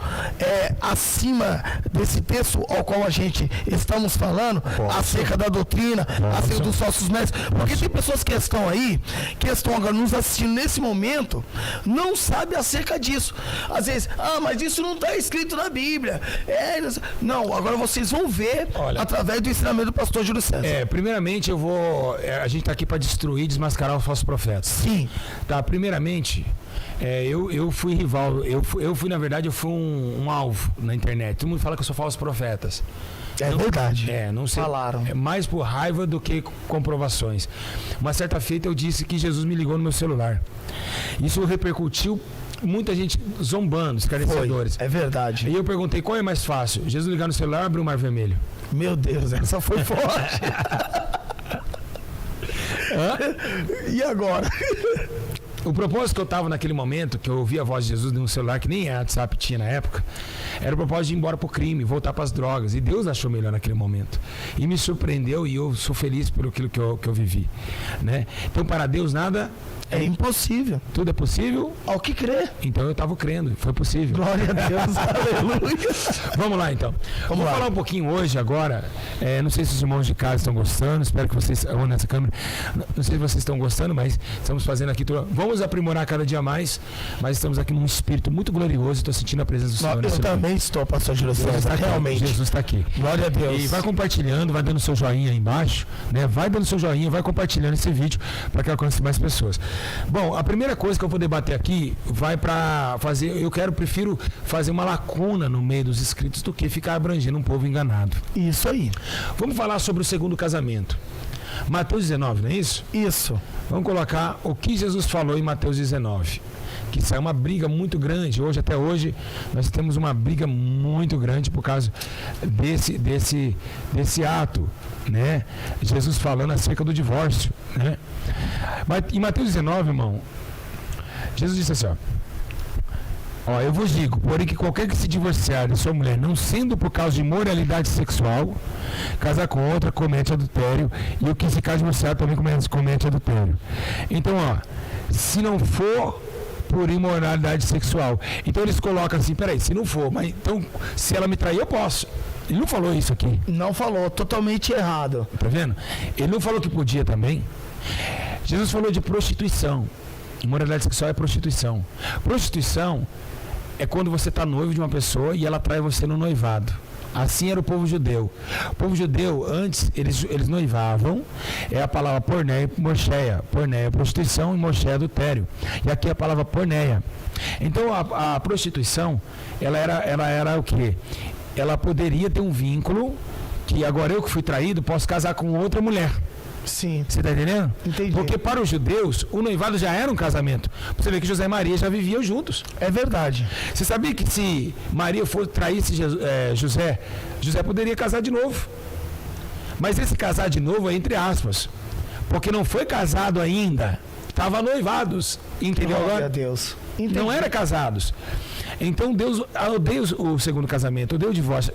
acima desse texto ao qual a gente estamos falando, acerca da doutrina, acerca dos falsos mestres? Porque tem pessoas que estão aí, que estão agora nos assistindo nesse momento, não sabem acerca disso. Às vezes, mas isso não está escrito na Bíblia. Não, agora vocês vão ver através do ensinamento do pastor Júlio César. Primeiramente a gente está aqui para destruir, desmascarar os falsos profetas. Sim. Tá, primeiramente, eu fui rival, na verdade, eu fui um alvo na internet. Todo mundo fala que eu sou falsos profetas. Verdade. Não sei. Falaram. Mais por raiva do que comprovações. Uma certa feita eu disse que Jesus me ligou no meu celular. Isso repercutiu, muita gente zombando, escarnecedores. É verdade. E eu perguntei qual é mais fácil, Jesus ligar no celular ou abrir o Mar Vermelho? Meu Deus, essa foi forte. E agora? O propósito que eu estava naquele momento, que eu ouvi a voz de Jesus num celular que nem a WhatsApp tinha na época, era o propósito de ir embora pro crime, voltar para as drogas. E Deus achou melhor naquele momento. E me surpreendeu e eu sou feliz por aquilo que eu vivi, né? Então, para Deus nada é impossível. Tudo é possível ao que crê. Então eu estava crendo, foi possível. Glória a Deus, aleluia. Vamos lá então. Vamos falar um pouquinho hoje agora. Não sei se os irmãos de casa estão gostando, espero que vocês vão nessa câmera. Não sei se vocês estão gostando, mas estamos fazendo aqui. Vamos aprimorar cada dia mais, mas estamos aqui num espírito muito glorioso. Estou sentindo a presença do Senhor. Eu também estou, pastor Júlio César, realmente. Jesus está aqui. Glória a Deus. E vai compartilhando, vai dando seu joinha aí embaixo, né? Vai dando seu joinha, vai compartilhando esse vídeo para que alcance mais pessoas. Bom, a primeira coisa que eu vou debater aqui vai para fazer, prefiro fazer uma lacuna no meio dos inscritos do que ficar abrangendo um povo enganado. Isso aí. Vamos falar sobre o segundo casamento. Mateus 19, não é isso? Isso. Vamos colocar o que Jesus falou em Mateus 19. que isso é uma briga muito grande. Até hoje, nós temos uma briga muito grande por causa desse ato, né? Jesus falando acerca do divórcio, né? Mas em Mateus 19, irmão, Jesus disse assim, ó, eu vos digo, porém que qualquer que se divorciar de sua mulher, não sendo por causa de imoralidade sexual, casar com outra, comete adultério, e o que se casar divorciado também comete adultério. Então, ó, se não for por imoralidade sexual, então eles colocam assim, peraí, se não for, mas então, se ela me trair, eu posso. Ele não falou isso aqui. Não falou, totalmente errado. Tá vendo? Ele não falou que podia também. Jesus falou de prostituição. Imoralidade sexual é prostituição. Prostituição é quando você está noivo de uma pessoa e ela trai você no noivado. Assim era o povo judeu. O povo judeu, antes, eles noivavam. É a palavra porneia e morcheia. Porneia é prostituição e morcheia é adultério. E aqui é a palavra porneia. Então, a prostituição, ela era o quê? Ela poderia ter um vínculo que agora eu que fui traído posso casar com outra mulher. Sim. Você está entendendo? Entendi. Porque para os judeus, o noivado já era um casamento. Você vê que José e Maria já viviam juntos. É verdade. Você sabia que se Maria traísse José, José poderia casar de novo. Mas esse casar de novo é entre aspas. Porque não foi casado ainda. Estava noivados. Entendeu agora? Glória a Deus. Entendi. Não era casados. Então Deus odeia o segundo casamento, odeia o divórcio.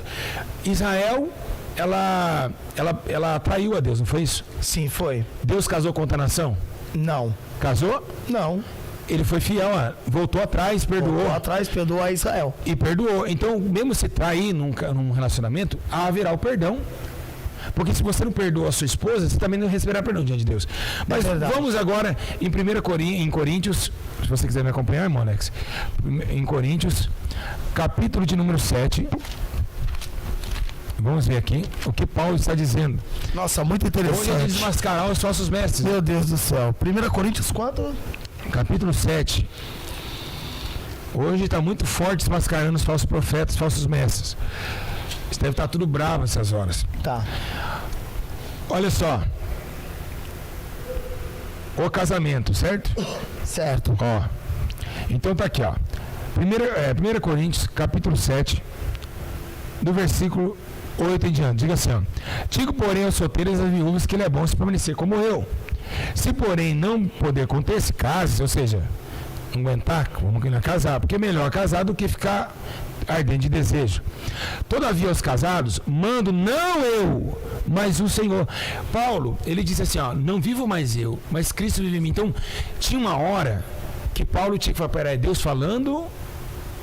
Israel, ela traiu a Deus, não foi isso? Sim, foi. Deus casou com outra nação? Não. Casou? Não. Ele foi fiel, voltou atrás, perdoou. Voltou atrás, perdoou a Israel. E perdoou. Então, mesmo se trair num relacionamento, haverá o perdão. Porque se você não perdoa a sua esposa, você também não receberá perdão diante de Deus. Mas vamos agora em Coríntios, se você quiser me acompanhar, irmão Alex, em Coríntios, capítulo de número 7. Vamos ver aqui o que Paulo está dizendo. Nossa, muito interessante. Hoje é desmascarar os falsos mestres. Meu Deus do céu. 1 Coríntios 4? Capítulo 7. Hoje está muito forte desmascarando os falsos profetas, falsos mestres. Isso deve estar tudo bravo nessas horas. Tá. Olha só. O casamento, certo? Certo. Ó. Então tá aqui, ó. 1 Coríntios, capítulo 7, do versículo 8 em diante. Diga assim, ó. Digo, porém, aos solteiros e às viúvas que ele é bom se permanecer como eu. Se, porém, não poder conter, se case, ou seja, não aguentar, como que não casar, porque é melhor casar do que ficar ardente de desejo. Todavia, aos casados, mando não eu, mas o Senhor. Paulo, ele disse assim, ó, não vivo mais eu, mas Cristo vive em mim. Então, tinha uma hora que Paulo tinha que falar, peraí, Deus falando,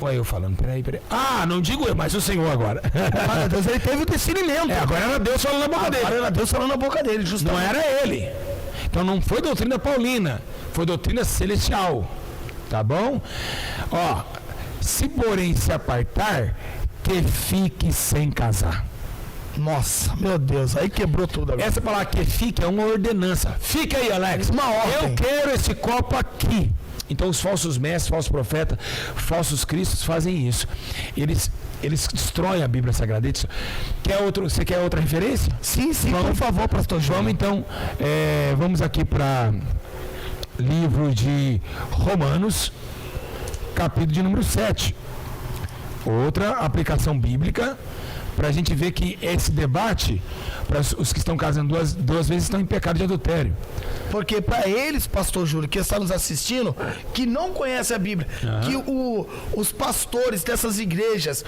ou é eu falando? Peraí. Ah, não digo eu, mas o Senhor agora. Mas Deus, ele teve o discernimento. Agora era Deus falando na boca dele. Agora era Deus falando na boca dele, justamente. Não era ele. Então não foi doutrina paulina, foi doutrina celestial. Tá bom? Ó, se porém se apartar, que fique sem casar. Nossa, meu Deus, aí quebrou tudo agora. Essa palavra que fique é uma ordenança. Fica aí, Alex. Uma ordem. Eu quero esse copo aqui. Então os falsos mestres, falsos profetas, falsos cristos fazem isso. Eles destroem a Bíblia Sagrada. Você quer outra referência? Sim, vamos, por favor, pastor João. Vamos então, vamos aqui para livro de Romanos, capítulo de número 7. Outra aplicação bíblica, para a gente ver que esse debate, para os que estão casando duas vezes, estão em pecado de adultério. Porque para eles, pastor Júlio, que está nos assistindo, que não conhece a Bíblia, que os pastores dessas igrejas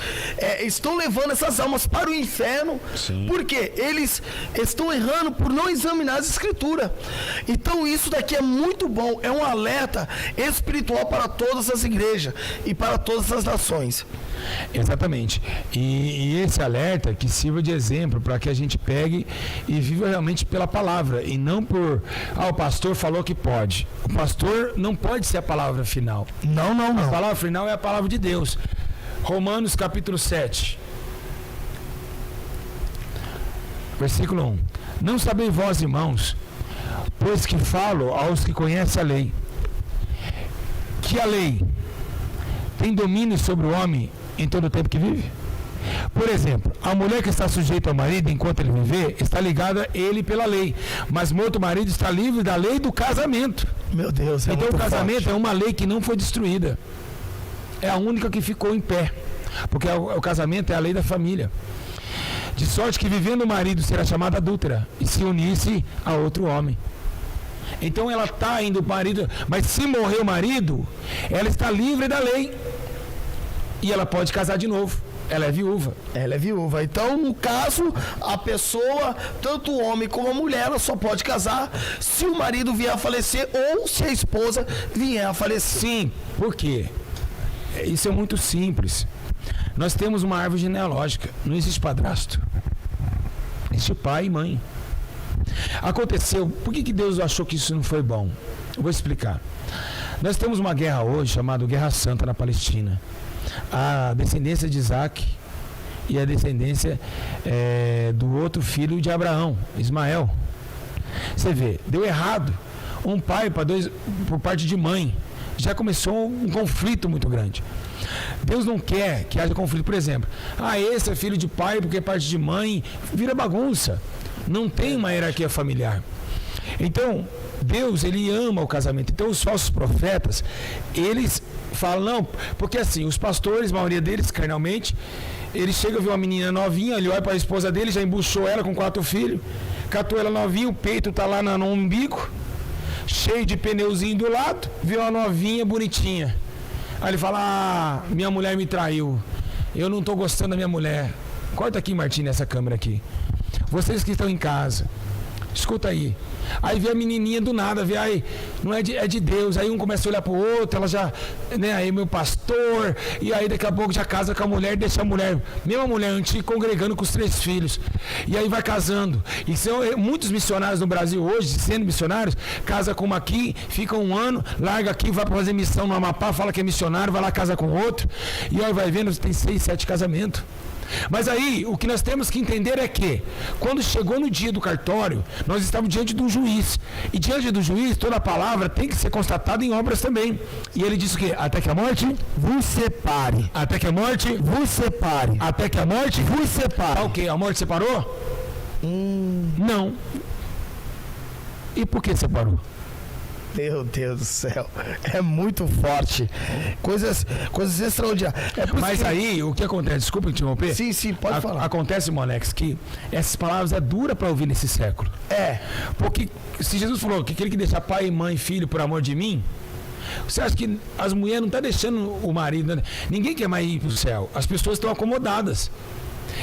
estão levando essas almas para o inferno, porque eles estão errando por não examinar as escrituras. Então isso daqui é muito bom, é um alerta espiritual para todas as igrejas e para todas as nações. Exatamente. E esse alerta que sirva de exemplo para que a gente pegue e viva realmente pela palavra e não por o pastor falou que pode. O pastor não pode ser a palavra final. Não. A palavra final é a palavra de Deus. Romanos capítulo 7, versículo 1. Não sabeis vós, irmãos, pois que falo aos que conhecem a lei, que a lei tem domínio sobre o homem em todo o tempo que vive? Por exemplo, a mulher que está sujeita ao marido enquanto ele viver, está ligada a ele pela lei, mas morto o marido está livre da lei do casamento. Meu Deus, é Então muito o casamento forte. é uma lei que não foi destruída. É a única que ficou em pé. Porque o casamento é a lei da família. De sorte que vivendo o marido será chamada adúltera e se unisse a outro homem. Então ela está indo para o marido, mas se morrer o marido, ela está livre da lei. E ela pode casar de novo. Ela é viúva. Ela é viúva. Então, no caso, a pessoa, tanto o homem como a mulher, ela só pode casar se o marido vier a falecer ou se a esposa vier a falecer. Sim, por quê? Isso é muito simples. Nós temos uma árvore genealógica. Não existe padrasto. Existe pai e mãe. Aconteceu. Por que Deus achou que isso não foi bom? Eu vou explicar. Nós temos uma guerra hoje chamada Guerra Santa na Palestina. A descendência de Isaac e a descendência do outro filho de Abraão, Ismael. Você vê, deu errado. Um pai para dois, por parte de mãe. Já começou um conflito muito grande. Deus não quer que haja conflito. Por exemplo, esse é filho de pai porque é parte de mãe. Vira bagunça. Não tem uma hierarquia familiar. Então, Deus, ele ama o casamento. Então, os falsos profetas, eles falam, não, porque assim, os pastores, a maioria deles, carnalmente, ele chega a ver uma menina novinha, ele olha para a esposa dele, já embuchou ela com 4 filhos, catou ela novinha, o peito tá lá no umbigo, cheio de pneuzinho do lado, viu uma novinha bonitinha. Aí ele fala, minha mulher me traiu, eu não tô gostando da minha mulher. Corta aqui, Martim, nessa câmera aqui. Vocês que estão em casa, escuta aí. Aí vê a menininha do nada, vê aí, não é de Deus. Aí um começa a olhar pro outro, ela já, né, aí meu pastor, e aí daqui a pouco já casa com a mulher, deixa a mulher, mesma mulher antiga, congregando com os 3 filhos. E aí vai casando. E são muitos missionários no Brasil hoje, sendo missionários, casa com uma aqui, fica um ano, larga aqui, vai para fazer missão no Amapá, fala que é missionário, vai lá casa com outro, e aí vai vendo, tem 6, 7 casamentos. Mas aí, o que nós temos que entender é que, quando chegou no dia do cartório, nós estávamos diante de um juiz. E diante do juiz, toda a palavra tem que ser constatada em obras também. E ele disse o quê? Até que a morte Vos separe. Até que a morte Vos separe. Até que a morte Vos separe. Tá o quê? A morte separou? Não. E por que separou? Meu Deus do céu, é muito forte. Coisas extraordinárias. Mas aí, o que acontece? Desculpa te interromper. Sim, pode falar. Acontece, Monex, que essas palavras é dura para ouvir nesse século. Porque se Jesus falou que aquele que deixa pai, mãe, filho por amor de mim, você acha que as mulheres não estão deixando o marido, né? Ninguém quer mais ir para o céu. As pessoas estão acomodadas.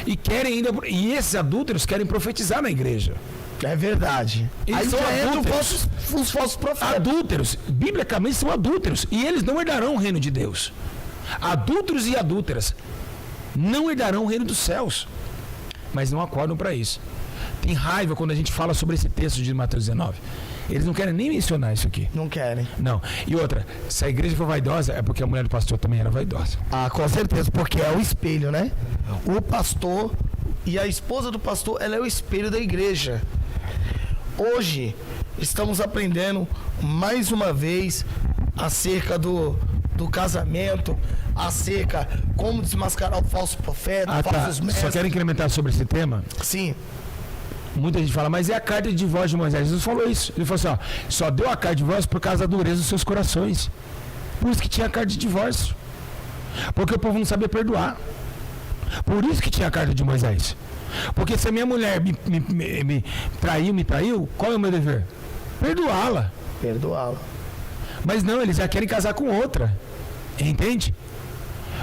E querem ainda. E esses adúlteros querem profetizar na igreja. É verdade. Eles Aí são já entram adúlteros. os falsos profetas. Adúlteros, biblicamente são adúlteros. E eles não herdarão o reino de Deus. Adúlteros e adúlteras não herdarão o reino dos céus. Mas não acordam para isso. Tem raiva quando a gente fala sobre esse texto de Mateus 19. Eles não querem nem mencionar isso aqui. Não querem. Não. E outra, se a igreja for vaidosa, é porque a mulher do pastor também era vaidosa. Com certeza, porque é o espelho, né? O pastor e a esposa do pastor, ela é o espelho da igreja. Hoje, estamos aprendendo mais uma vez acerca do casamento, acerca como desmascarar o falso profeta, falsos mestres. Só quero incrementar sobre esse tema? Sim. Muita gente fala, mas é a carta de divórcio de Moisés. Jesus falou isso. Ele falou assim, só deu a carta de divórcio por causa da dureza dos seus corações. Por isso que tinha a carta de divórcio. Porque o povo não sabia perdoar. Por isso que tinha a carta de Moisés. Porque se a minha mulher me traiu, qual é o meu dever? Perdoá-la. Perdoá-la. Mas não, eles já querem casar com outra. Entende?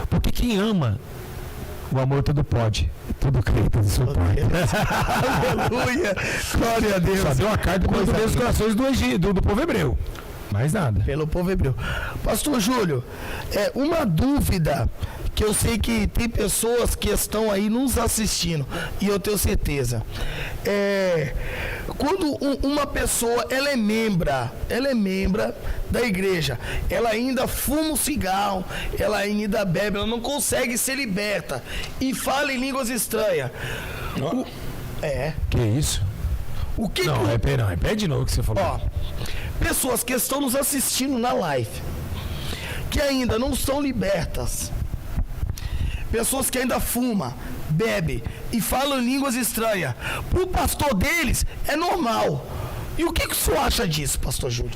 Porque quem ama, o amor tudo pode. Tudo crê, tudo suporta. Aleluia. Glória a Deus. Só deu a carta para os corações do povo hebreu. Mais nada. Pelo povo hebreu. Pastor Júlio, uma dúvida que eu sei que tem pessoas que estão aí nos assistindo, e eu tenho certeza. Quando uma pessoa ela é membra da igreja, ela ainda fuma um cigarro, ela ainda bebe, ela não consegue ser liberta e fala em línguas estranhas. Que isso? O que não, repete de novo o que você falou. Pessoas que estão nos assistindo na live, que ainda não são libertas, pessoas que ainda fumam, bebem e falam línguas estranhas, para o pastor deles é normal. E o que o senhor acha disso, pastor Júlio?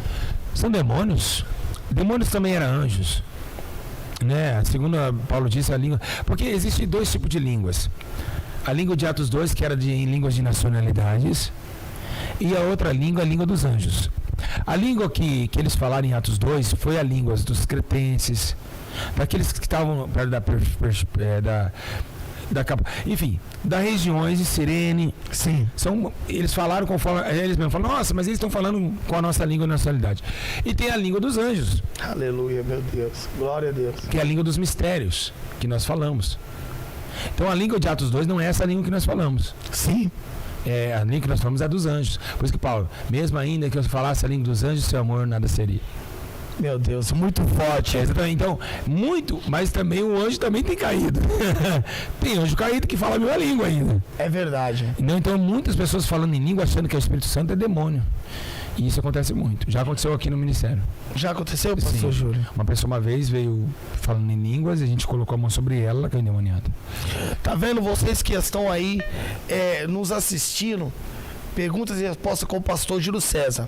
São demônios. Demônios também eram anjos. Né? Segundo Paulo disse, a língua... Porque existem dois tipos de línguas. A língua de Atos 2, que era em línguas de nacionalidades, e a outra língua, a língua dos anjos. A língua que eles falaram em Atos 2 foi a língua dos cretenses, daqueles que estavam perto enfim, das regiões de Cirene. Sim. Eles falaram conforme eles mesmos falam, nossa, mas eles estão falando com a nossa língua e nacionalidade. E tem a língua dos anjos. Aleluia, meu Deus. Glória a Deus. Que é a língua dos mistérios que nós falamos. Então a língua de Atos 2 não é essa língua que nós falamos. Sim. A língua que nós falamos é a dos anjos. Por isso que Paulo, mesmo ainda que eu falasse a língua dos anjos, seu amor nada seria. Meu Deus, muito forte. Então, muito, mas também o anjo também tem caído. Tem anjo caído que fala a mesma língua ainda. É verdade. Então, muitas pessoas falando em língua achando que o Espírito Santo é demônio. E isso acontece muito. Já aconteceu aqui no ministério. Já aconteceu, pastor Júlio? Uma pessoa uma vez veio falando em línguas e a gente colocou a mão sobre ela, ela caiu endemoniada. Tá vendo? Vocês que estão aí nos assistindo, perguntas e respostas com o pastor Júlio César.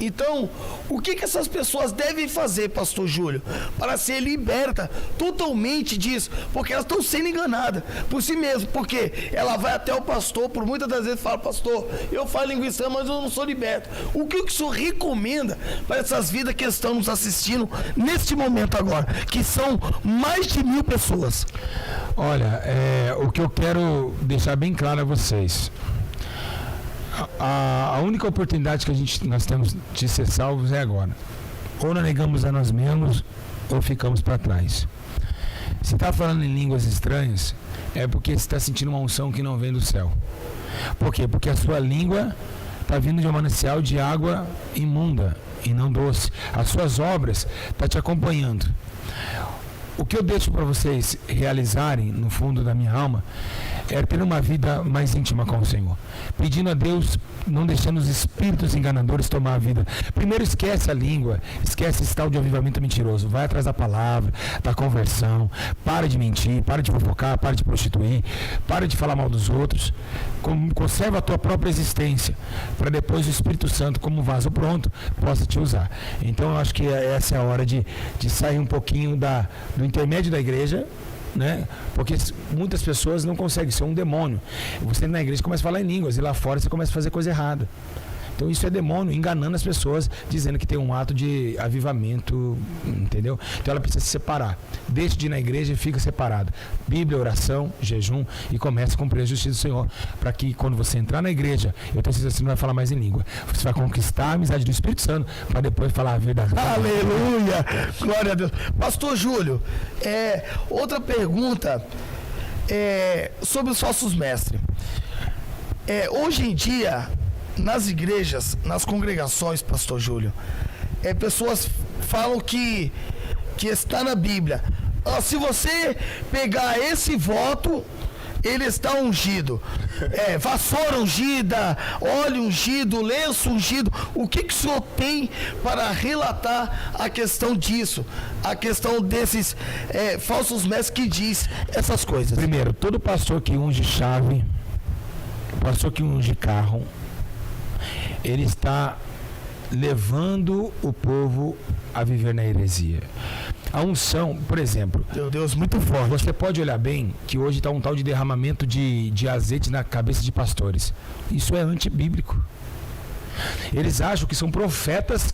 Então, o que essas pessoas devem fazer, pastor Júlio, para ser liberta totalmente disso? Porque elas estão sendo enganadas por si mesmas. Porque ela vai até o pastor, por muitas das vezes fala, pastor, eu falo língua estranha, mas eu não sou liberto. O que o senhor recomenda para essas vidas que estão nos assistindo neste momento agora, que são mais de 1.000 pessoas? Olha, o que eu quero deixar bem claro a vocês... A única oportunidade que nós temos de ser salvos é agora. Ou nós negamos a nós mesmos, ou ficamos para trás. Se está falando em línguas estranhas, é porque você está sentindo uma unção que não vem do céu. Por quê? Porque a sua língua está vindo de um manancial de água imunda e não doce. As suas obras estão te acompanhando. O que eu deixo para vocês realizarem no fundo da minha alma é ter uma vida mais íntima com o Senhor, pedindo a Deus, não deixando os espíritos enganadores tomar a vida. Primeiro esquece a língua, esquece esse tal de avivamento mentiroso, vai atrás da palavra, da conversão, para de mentir, para de fofocar, para de prostituir, para de falar mal dos outros, conserva a tua própria existência, para depois o Espírito Santo, como vaso pronto, possa te usar. Então eu acho que essa é a hora de sair um pouquinho do intermédio da igreja, né? Porque muitas pessoas não conseguem, isso é um demônio. Você na igreja começa a falar em línguas e lá fora você começa a fazer coisa errada. Então isso é demônio enganando as pessoas, dizendo que tem um ato de avivamento, entendeu? Então ela precisa se separar. Deixa de ir na igreja e fica separado. Bíblia, oração, jejum e começa a cumprir a justiça do Senhor. Para que quando você entrar na igreja, eu tenho certeza que você não vai falar mais em língua. Você vai conquistar a amizade do Espírito Santo para depois falar a verdade. Aleluia! Glória a Deus. Pastor Júlio, outra pergunta sobre os falsos mestres. Hoje em dia, nas igrejas, nas congregações, pastor Júlio, pessoas falam que está na Bíblia. Se você pegar esse voto, ele está ungido. Vassoura ungida, óleo ungido, lenço ungido. O que o senhor tem para relatar a questão disso? A questão desses falsos mestres que diz essas coisas. Primeiro, todo pastor que unge chave, pastor que unge carro, ele está levando o povo a viver na heresia. A unção, por exemplo, meu Deus, muito forte. Você pode olhar bem que hoje está um tal de derramamento de azeite na cabeça de pastores. Isso é antibíblico. Eles acham que são profetas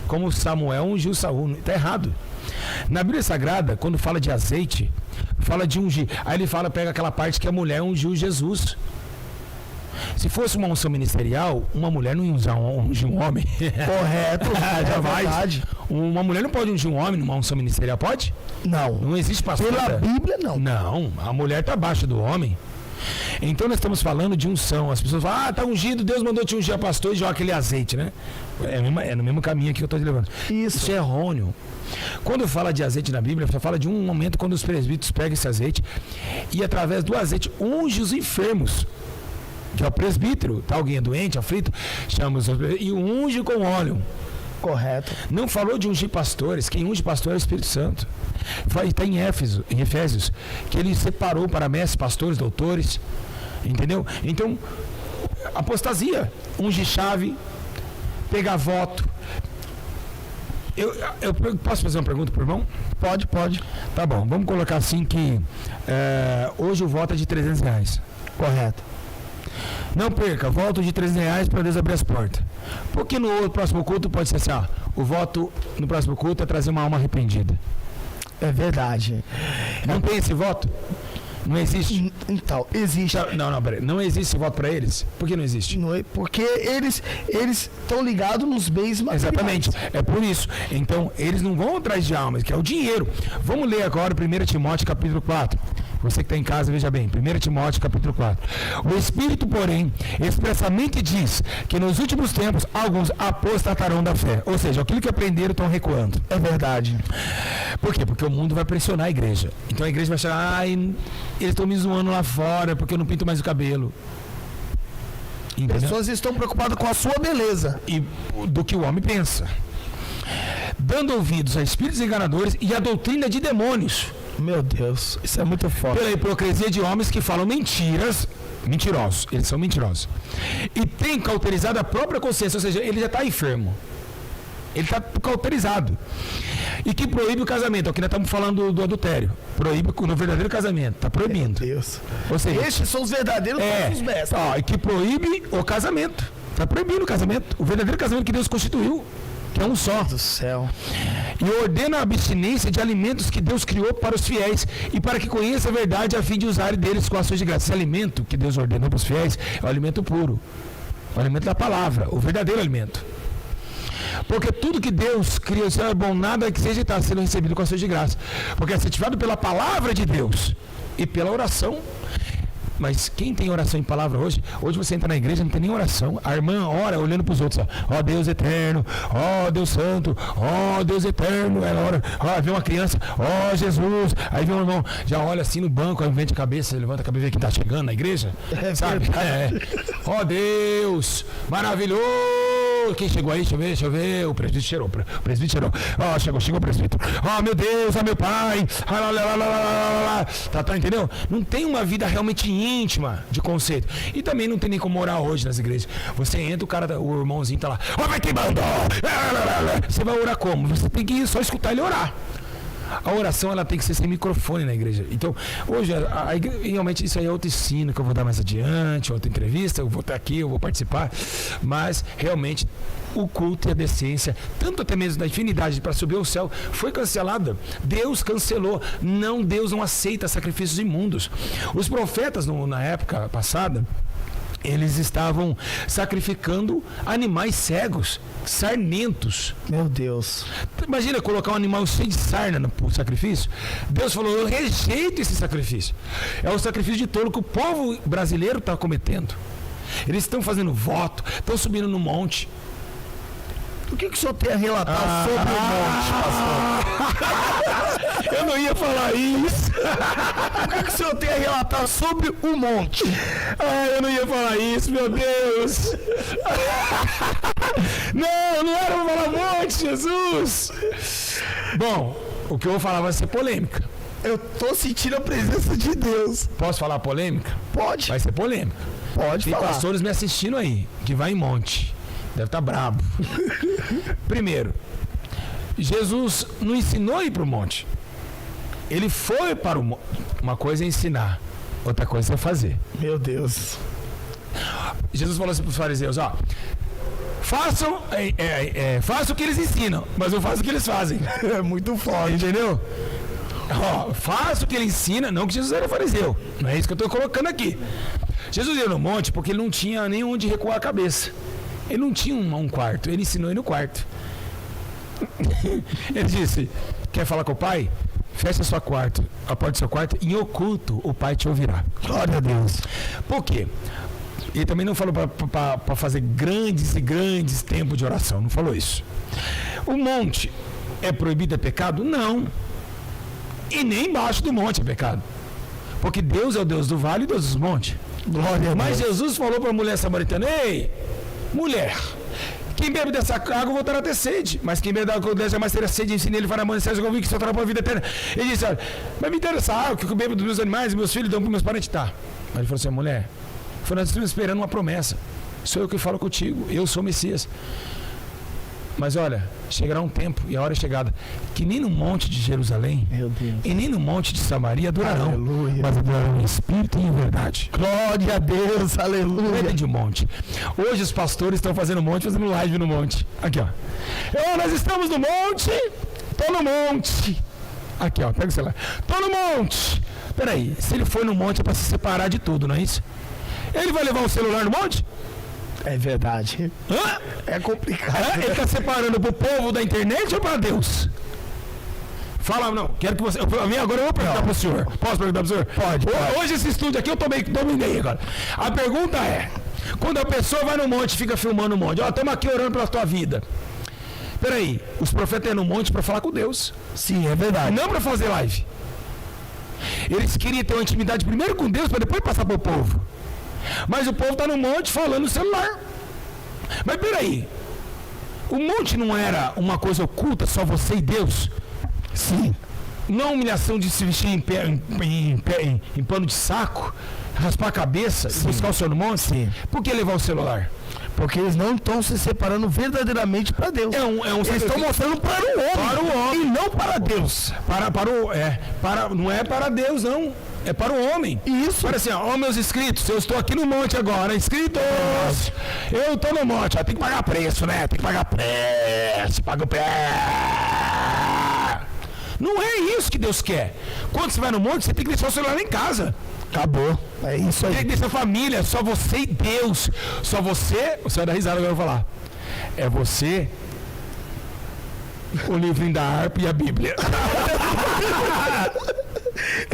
como Samuel ungiu Saul. Está errado. Na Bíblia Sagrada, quando fala de azeite, fala de ungir. Aí ele pega aquela parte que a mulher ungiu Jesus. Se fosse uma unção ministerial, uma mulher não ia ungir um homem. Correto. Jamais. Uma mulher não pode ungir um homem numa unção ministerial, pode? Não. Não existe pastor. Pela Bíblia, não. Não, a mulher está abaixo do homem. Então nós estamos falando de unção. As pessoas falam, está ungido, Deus mandou te ungir a pastor e joga aquele azeite, né? É no mesmo caminho aqui que eu estou te levando. Isso é errôneo. Quando fala de azeite na Bíblia, só fala de um momento quando os presbíteros pegam esse azeite e através do azeite unge os enfermos. Que é o presbítero, tá? Alguém é doente, aflito, chama e unge com óleo. Correto. Não falou de ungir pastores, quem unge pastor é o Espírito Santo. Está em Efésios, que ele separou para mestres, pastores, doutores, entendeu? Então, apostasia, unge chave, pegar voto. Eu posso fazer uma pergunta pro irmão? Pode. Tá bom, vamos colocar assim que hoje o voto é de R$300. Correto. Não perca, voto de R$300 para Deus abrir as portas. Porque no próximo culto pode ser assim, o voto no próximo culto é trazer uma alma arrependida. É verdade. Não tem esse voto? Não existe? Então, existe. Não, peraí. Não existe esse voto para eles? Por que não existe? Não é, porque eles estão ligados nos bens materiais. Exatamente, é por isso. Então, eles não vão atrás de almas, que é o dinheiro. Vamos ler agora 1 Timóteo capítulo 4. Você que está em casa, veja bem, 1 Timóteo capítulo 4. O Espírito, porém, expressamente diz que nos últimos tempos alguns apostatarão da fé. Ou seja, aquilo que aprenderam estão recuando. É verdade. Por quê? Porque o mundo vai pressionar a igreja. Então a igreja vai chegar, eles estão me zoando lá fora porque eu não pinto mais o cabelo. Entendeu? Pessoas estão preocupadas com a sua beleza. E do que o homem pensa. Dando ouvidos a espíritos enganadores e a doutrina de demônios. Meu Deus, isso é muito forte. Pela hipocrisia de homens que falam mentiras, mentirosos, eles são mentirosos. E tem cauterizado a própria consciência, ou seja, ele já está enfermo. Ele está cauterizado. E que proíbe o casamento, aqui nós estamos falando do adultério. Proíbe no verdadeiro casamento, está proibindo. Meu Deus. Ou seja, estes são os verdadeiros falsos mestres. E que proíbe o casamento. Está proibindo o casamento. O verdadeiro casamento que Deus constituiu, que é um só. Do céu. E ordena a abstinência de alimentos que Deus criou para os fiéis e para que conheça a verdade a fim de usar deles com ações de graça. Esse alimento que Deus ordenou para os fiéis é o alimento puro, o alimento da palavra, o verdadeiro alimento. Porque tudo que Deus criou é bom, nada que seja está sendo recebido com ações de graça. Porque é certificado pela palavra de Deus e pela oração. Mas quem tem oração em palavra hoje? Hoje você entra na igreja, não tem nem oração. A irmã ora olhando para os outros. Ó Deus eterno, ó Deus santo, ó Deus eterno. Ela ora, vê uma criança, ó Jesus. Aí vem um irmão, já olha assim no banco, aí vende a cabeça, levanta a cabeça, vê quem está chegando na igreja. Sabe? Ó Deus, maravilhoso. Quem chegou aí? Deixa eu ver. O presbítero cheirou. O presbítero cheirou. Chegou o presbítero. Meu Deus, meu pai. Tá, entendeu? Não tem uma vida realmente íntima de conceito. E também não tem nem como orar hoje nas igrejas. Você entra, o irmãozinho tá lá. Vai que mandou! Você vai orar como? Você tem que só escutar ele orar. A oração ela tem que ser sem microfone na igreja. Então, hoje, realmente isso aí é outro ensino que eu vou dar mais adiante, outra entrevista, eu vou estar aqui, eu vou participar. Mas, realmente, o culto e a decência, tanto até mesmo da infinidade para subir ao céu, foi cancelada. Deus cancelou. Deus não aceita sacrifícios imundos. Os profetas, na época passada, eles estavam sacrificando animais cegos, sarmentos. Meu Deus. Imagina colocar um animal cheio de sarna no sacrifício. Deus falou, eu rejeito esse sacrifício. É o sacrifício de tolo que o povo brasileiro está cometendo. Eles estão fazendo voto, estão subindo no monte. O que o senhor tem a relatar sobre o monte, pastor? Eu não ia falar isso. O que o senhor tem a relatar sobre o monte? Eu não ia falar isso, meu Deus. Não era para falar monte, Jesus. Bom, o que eu vou falar vai ser polêmica. Eu tô sentindo a presença de Deus. Posso falar polêmica? Pode. Vai ser polêmica. Pode falar. Tem pastores me assistindo aí, que vai em monte. Deve estar brabo. Primeiro, Jesus não ensinou a ir para o monte. Ele foi para o monte. Uma coisa é ensinar, outra coisa é fazer. Meu Deus. Jesus falou assim para os fariseus, façam o que eles ensinam, mas eu faço o que eles fazem. É muito forte. Entendeu? Faça o que ele ensina, não que Jesus era fariseu. Não é isso que eu estou colocando aqui. Jesus ia no monte porque ele não tinha nem onde recuar a cabeça. Ele não tinha um quarto, ele ensinou ele no quarto. Ele disse, quer falar com o pai? Fecha a porta do seu quarto, em oculto o pai te ouvirá. Glória a Deus. Por quê? Ele também não falou para fazer grandes e grandes tempos de oração, não falou isso. O monte é proibido, é pecado? Não. E nem embaixo do monte é pecado. Porque Deus é o Deus do vale e Deus dos montes. Glória a Deus. Mas Jesus falou para a mulher samaritana, ei, mulher, quem bebe dessa água voltará a ter sede, mas quem bebe da água dessa jamais terá sede, ensine ele para amanhecer, eu vi que só terá para a vida eterna. Ele disse, olha, mas me deram essa água que eu bebo dos meus animais e meus filhos dão para meus parentes. Tá. Mas ele falou assim, mulher, nós estamos esperando uma promessa, sou eu que falo contigo, eu sou o Messias. Mas olha, chegará um tempo, e a hora é chegada, que nem no monte de Jerusalém, Meu Deus. e nem no monte de Samaria adorarão, Aleluia. mas adorarão em espírito e em verdade. Glória a Deus, Não é aleluia. de monte. Hoje os pastores estão fazendo monte, fazendo live no monte. Aqui, ó. Nós estamos no monte, tô no monte. Aqui, ó, pega o celular. Tô no monte. Peraí, se ele for no monte é para se separar de tudo, não é isso? Ele vai levar o celular no monte? É verdade. Hã? É complicado. Ele está separando pro povo da internet ou para Deus? Fala, não, quero que você. Agora eu vou perguntar para o senhor. Posso perguntar para o senhor? Pode. Hoje esse estúdio aqui eu dominei agora. A pergunta é: quando a pessoa vai no monte, fica filmando o monte, ó, estamos aqui orando pela tua vida. Peraí, os profetas iam no monte para falar com Deus. Sim, é verdade. Não para fazer live. Eles queriam ter uma intimidade primeiro com Deus para depois passar para o povo. Mas o povo está no monte falando no celular. Mas peraí, o monte não era uma coisa oculta, só você e Deus? Sim. Não humilhação de se vestir em pano de saco, raspar a cabeça, buscar o senhor no monte? Sim. Por que levar o celular? Porque eles não estão se separando verdadeiramente para Deus. Eles estão mostrando para o homem. Para o homem. E não para Deus. Não é para Deus, não. É para o homem. Isso. Para assim, ó, meus inscritos, eu estou aqui no monte agora, inscritos. Eu estou no monte, ó, tem que pagar preço, né? Tem que pagar preço, paga o preço. Não é isso que Deus quer. Quando você vai no monte, você tem que deixar o celular em casa. Acabou. É isso aí. Tem que deixar a família, só você e Deus. Só você vai dar risada agora eu vou falar. É você, o livrinho da harpa e a Bíblia.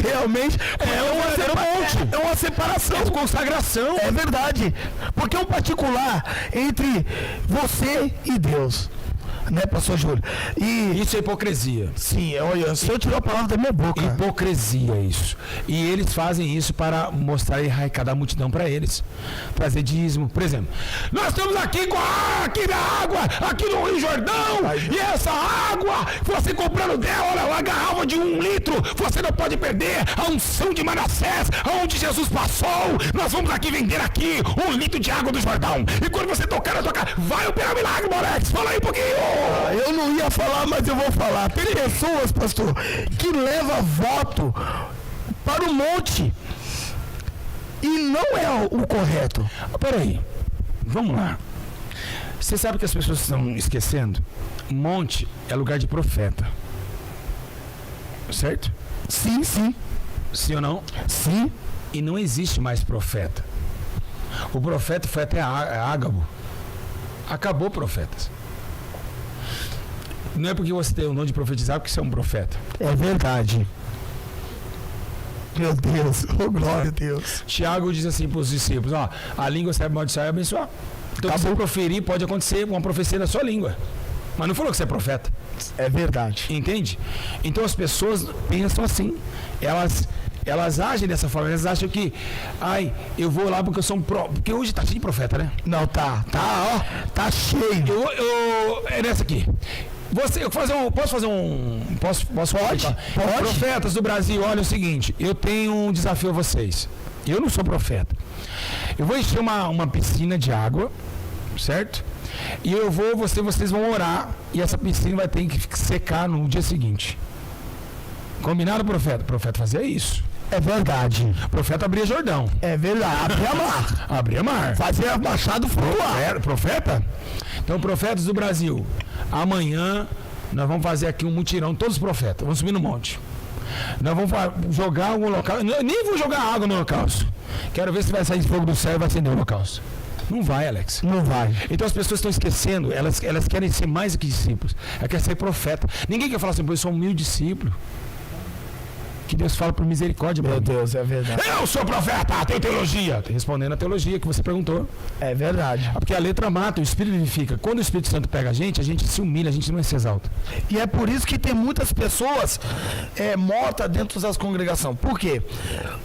Realmente é uma separação. É consagração. É verdade. Porque é um particular entre você e Deus. Né, pastor Júlio? E Isso é hipocrisia. sim, olha, o Senhor tirou a palavra da minha boca. Hipocrisia isso. E eles fazem isso para mostrar e arrecadar a multidão para eles. Trazer dízimo. Por exemplo, nós estamos aqui com aqui na água, aqui no Rio Jordão, e essa água, você comprando dela, olha, uma garrafa de 1 litro, você não pode perder a unção de Manassés, aonde Jesus passou. Nós vamos aqui vender aqui 1 litro de água do Jordão. E quando você tocar na tua casa, vai operar milagre, Molex. Fala aí um pouquinho. Eu não ia falar, mas eu vou falar. Tem pessoas, pastor, que levam voto para o monte e não é o correto. Peraí, vamos lá. Você sabe que as pessoas estão esquecendo? Monte é lugar de profeta. Certo? Sim, sim. Sim ou não? Sim. E não existe mais profeta. O profeta foi até Ágabo. Acabou profetas. Não é porque você tem o dom de profetizar porque você é um profeta. É verdade. Meu Deus, oh glória a Deus. Tiago diz assim para os discípulos, ó, a língua serve amaldiçoar e abençoar. Então, se você proferir, pode acontecer uma profecia da sua língua. Mas não falou que você é profeta. É verdade. Entende? Então as pessoas pensam assim. Elas agem dessa forma. Elas acham que, eu vou lá porque eu sou um porque hoje tá cheio de profeta, né? Não, tá, tá cheio. É nessa aqui. Posso fazer um. Posso Pode. Profetas do Brasil, olha o seguinte, eu tenho um desafio a vocês. Eu não sou profeta. Eu vou encher uma piscina de água, certo? E vocês vão orar e essa piscina vai ter que secar no dia seguinte. Combinado, profeta? O profeta fazia isso. É verdade. O profeta abria Jordão. É verdade. Abria mar. Abria mar. Fazia machado flutuar. Profeta? Então, profetas do Brasil, amanhã nós vamos fazer aqui um mutirão, todos os profetas, vamos subir no monte. Nós vamos jogar algum local, nem vou jogar água no holocausto. Quero ver se vai sair fogo do céu e vai acender o holocausto. Não vai, Alex. Não vai. Então as pessoas estão esquecendo, elas querem ser mais do que discípulos. Elas querem ser profeta. Ninguém quer falar assim, eu sou um humilde discípulo. Que Deus fala por misericórdia. Meu Deus, é verdade. Eu sou profeta, tenho teologia. Respondendo a teologia que você perguntou. É verdade. Porque a letra mata, o Espírito vivifica. Quando o Espírito Santo pega a gente se humilha, a gente não se exalta. E é por isso que tem muitas pessoas mortas dentro das congregações. Por quê?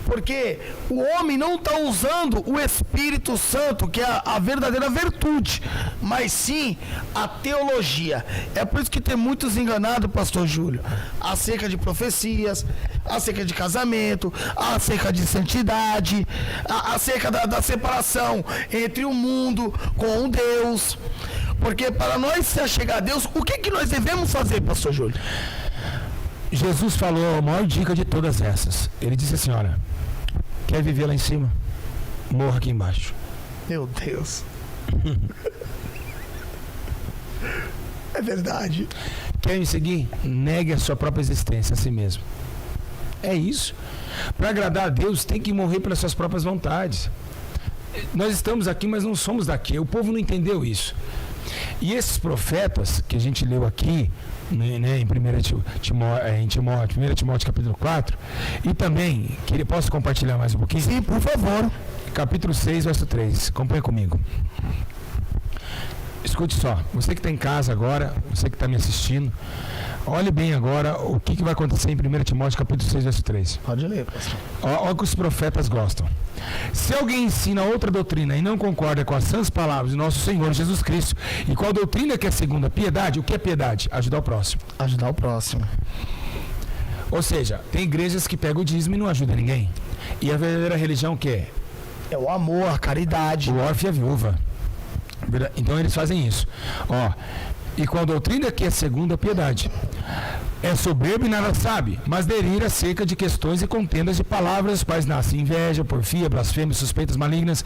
Porque o homem não está usando o Espírito Santo, que é a verdadeira virtude, mas sim a teologia. É por isso que tem muitos enganados, pastor Júlio, acerca de profecias, acerca de casamento, acerca de santidade, acerca da separação entre o mundo com Deus. Porque para nós se achegar a Deus, o que nós devemos fazer, pastor Júlio? Jesus falou a maior dica de todas essas. Ele disse assim, olha, quer viver lá em cima? Morra aqui embaixo. Meu Deus. É verdade. Quer me seguir? Negue a sua própria existência a si mesmo. É isso. Para agradar a Deus, tem que morrer pelas suas próprias vontades. Nós estamos aqui, mas não somos daqui. O povo não entendeu isso. E esses profetas que a gente leu aqui, né, em 1 Timóteo capítulo 4, e também, posso compartilhar mais um pouquinho? Sim, por favor. Capítulo 6, verso 3. Acompanhe comigo. Escute só, você que está em casa agora, você que está me assistindo, olhe bem agora o que vai acontecer em 1 Timóteo capítulo 6, verso 3. Pode ler, pastor. Olha o que os profetas gostam. Se alguém ensina outra doutrina e não concorda com as sãs palavras de nosso Senhor Jesus Cristo e com a doutrina que é segundo a piedade, o que é piedade? Ajudar o próximo. Ajudar o próximo. Ou seja, tem igrejas que pegam o dízimo e não ajudam ninguém. E a verdadeira religião o que é? É o amor, a caridade. O órfão e a viúva. Então eles fazem isso. Ó, e com a doutrina que é segundo a piedade. É soberbo e nada sabe, mas delira acerca de questões e contendas de palavras, os quais nascem inveja, porfia, blasfêmia, suspeitas malignas,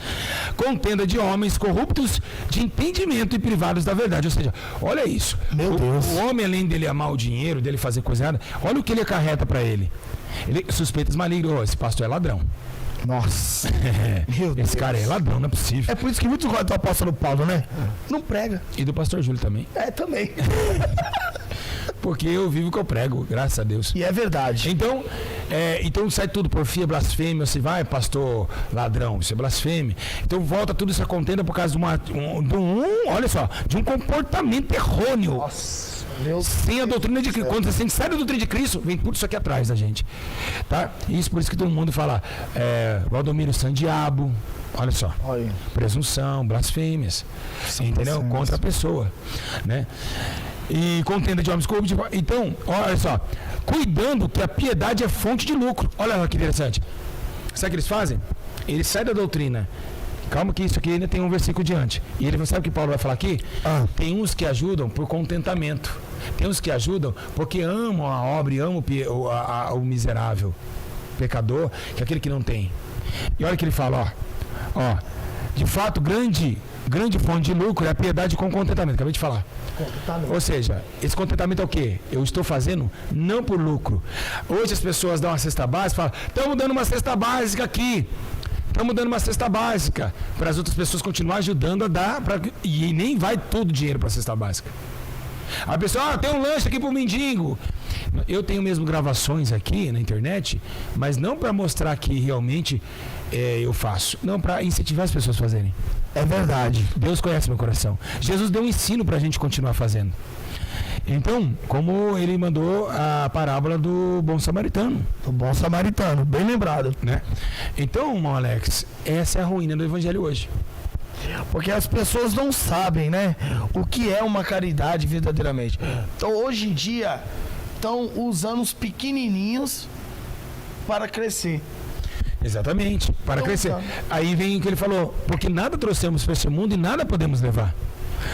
contenda de homens corruptos de entendimento e privados da verdade. Ou seja, olha isso. Meu Deus. O homem, além dele amar o dinheiro, dele fazer coisa errada, olha o que ele acarreta para ele. Suspeitas malignas. Oh, esse pastor é ladrão. Nossa. Meu Esse cara é ladrão, não é possível. É por isso que muitos gostam do apóstolo Paulo, né? Não prega. E do pastor Júlio também. É, também. Porque eu vivo o que eu prego, graças a Deus. E é verdade. Então sai tudo, porfia, blasfêmia, você vai, pastor ladrão, isso é blasfêmia. Então volta tudo essa contenda por causa de um comportamento errôneo. Nossa. Sem a doutrina de Cristo. Quando você sai da doutrina de Cristo, vem tudo isso aqui atrás da gente. Tá? Isso por isso que todo mundo fala Valdomiro Sandiabo, olha só. Olha. Presunção, blasfêmias. Entendeu? Contra a pessoa. Né? E contenda de homens corruptos. Então, olha só. Cuidando que a piedade é fonte de lucro. Olha que interessante. Sabe o que eles fazem? Eles saem da doutrina. Calma que isso aqui ainda tem um versículo diante. E ele sabe o que Paulo vai falar aqui? Tem uns que ajudam por contentamento. Tem uns que ajudam porque amam a obra e amam o miserável pecador, que é aquele que não tem. E olha o que ele fala, ó. De fato, grande fonte de lucro é a piedade com contentamento. Acabei de falar. Ou seja, esse contentamento é o quê? Eu estou fazendo não por lucro. Hoje as pessoas dão uma cesta básica e falam, estamos dando uma cesta básica aqui. Estamos dando uma cesta básica para as outras pessoas continuarem ajudando a dar, e nem vai todo o dinheiro para a cesta básica. A pessoa, tem um lanche aqui para o mendigo. Eu tenho mesmo gravações aqui na internet, mas não para mostrar que realmente eu faço, não para incentivar as pessoas a fazerem. É verdade. Deus conhece meu coração. Jesus deu um ensino para a gente continuar fazendo. Então, como ele mandou a parábola do bom samaritano. Do bom samaritano, bem lembrado. Né? Então, irmão Alex, essa é a ruína do evangelho hoje. Porque as pessoas não sabem, né, o que é uma caridade verdadeiramente. Então, hoje em dia, estão usando os pequenininhos para crescer. Exatamente, para crescer. Aí vem o que ele falou, porque nada trouxemos para esse mundo e nada podemos levar.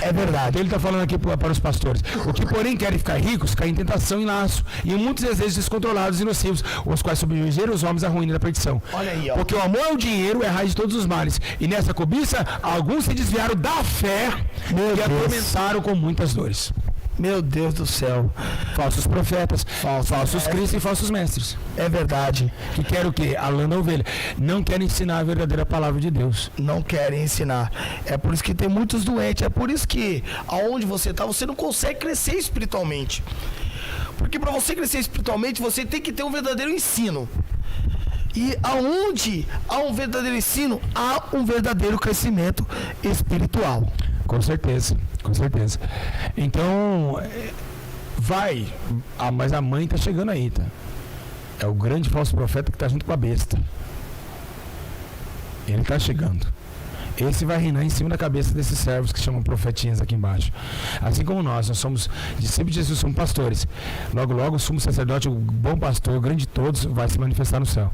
É verdade. Então ele está falando aqui para os pastores. O que, porém, querem ficar ricos, caem em tentação e laço, e em muitos desejos descontrolados e nocivos, os quais subjugaram os homens à ruína e da perdição. Olha aí, ó. Porque o amor ao dinheiro é a raiz de todos os males. E nessa cobiça, alguns se desviaram da fé e atormentaram com muitas dores. Meu Deus do céu. Falsos profetas, falsos cristos e falsos mestres. É verdade. Que querem o quê? A lã da ovelha. Não querem ensinar a verdadeira palavra de Deus. Não querem ensinar. É por isso que tem muitos doentes. É por isso que aonde você está, você não consegue crescer espiritualmente. Porque para você crescer espiritualmente, você tem que ter um verdadeiro ensino. E aonde há um verdadeiro ensino, há um verdadeiro crescimento espiritual. Com certeza, com certeza. Então, mas a mãe está chegando aí, tá? É o grande falso profeta que está junto com a besta. Ele está chegando. esse vai reinar em cima da cabeça desses servos que chamam profetinhas aqui embaixo. Assim como nós somos discípulos de Jesus, somos pastores. Logo, logo, o sumo sacerdote, o bom pastor, o grande de todos, vai se manifestar no céu.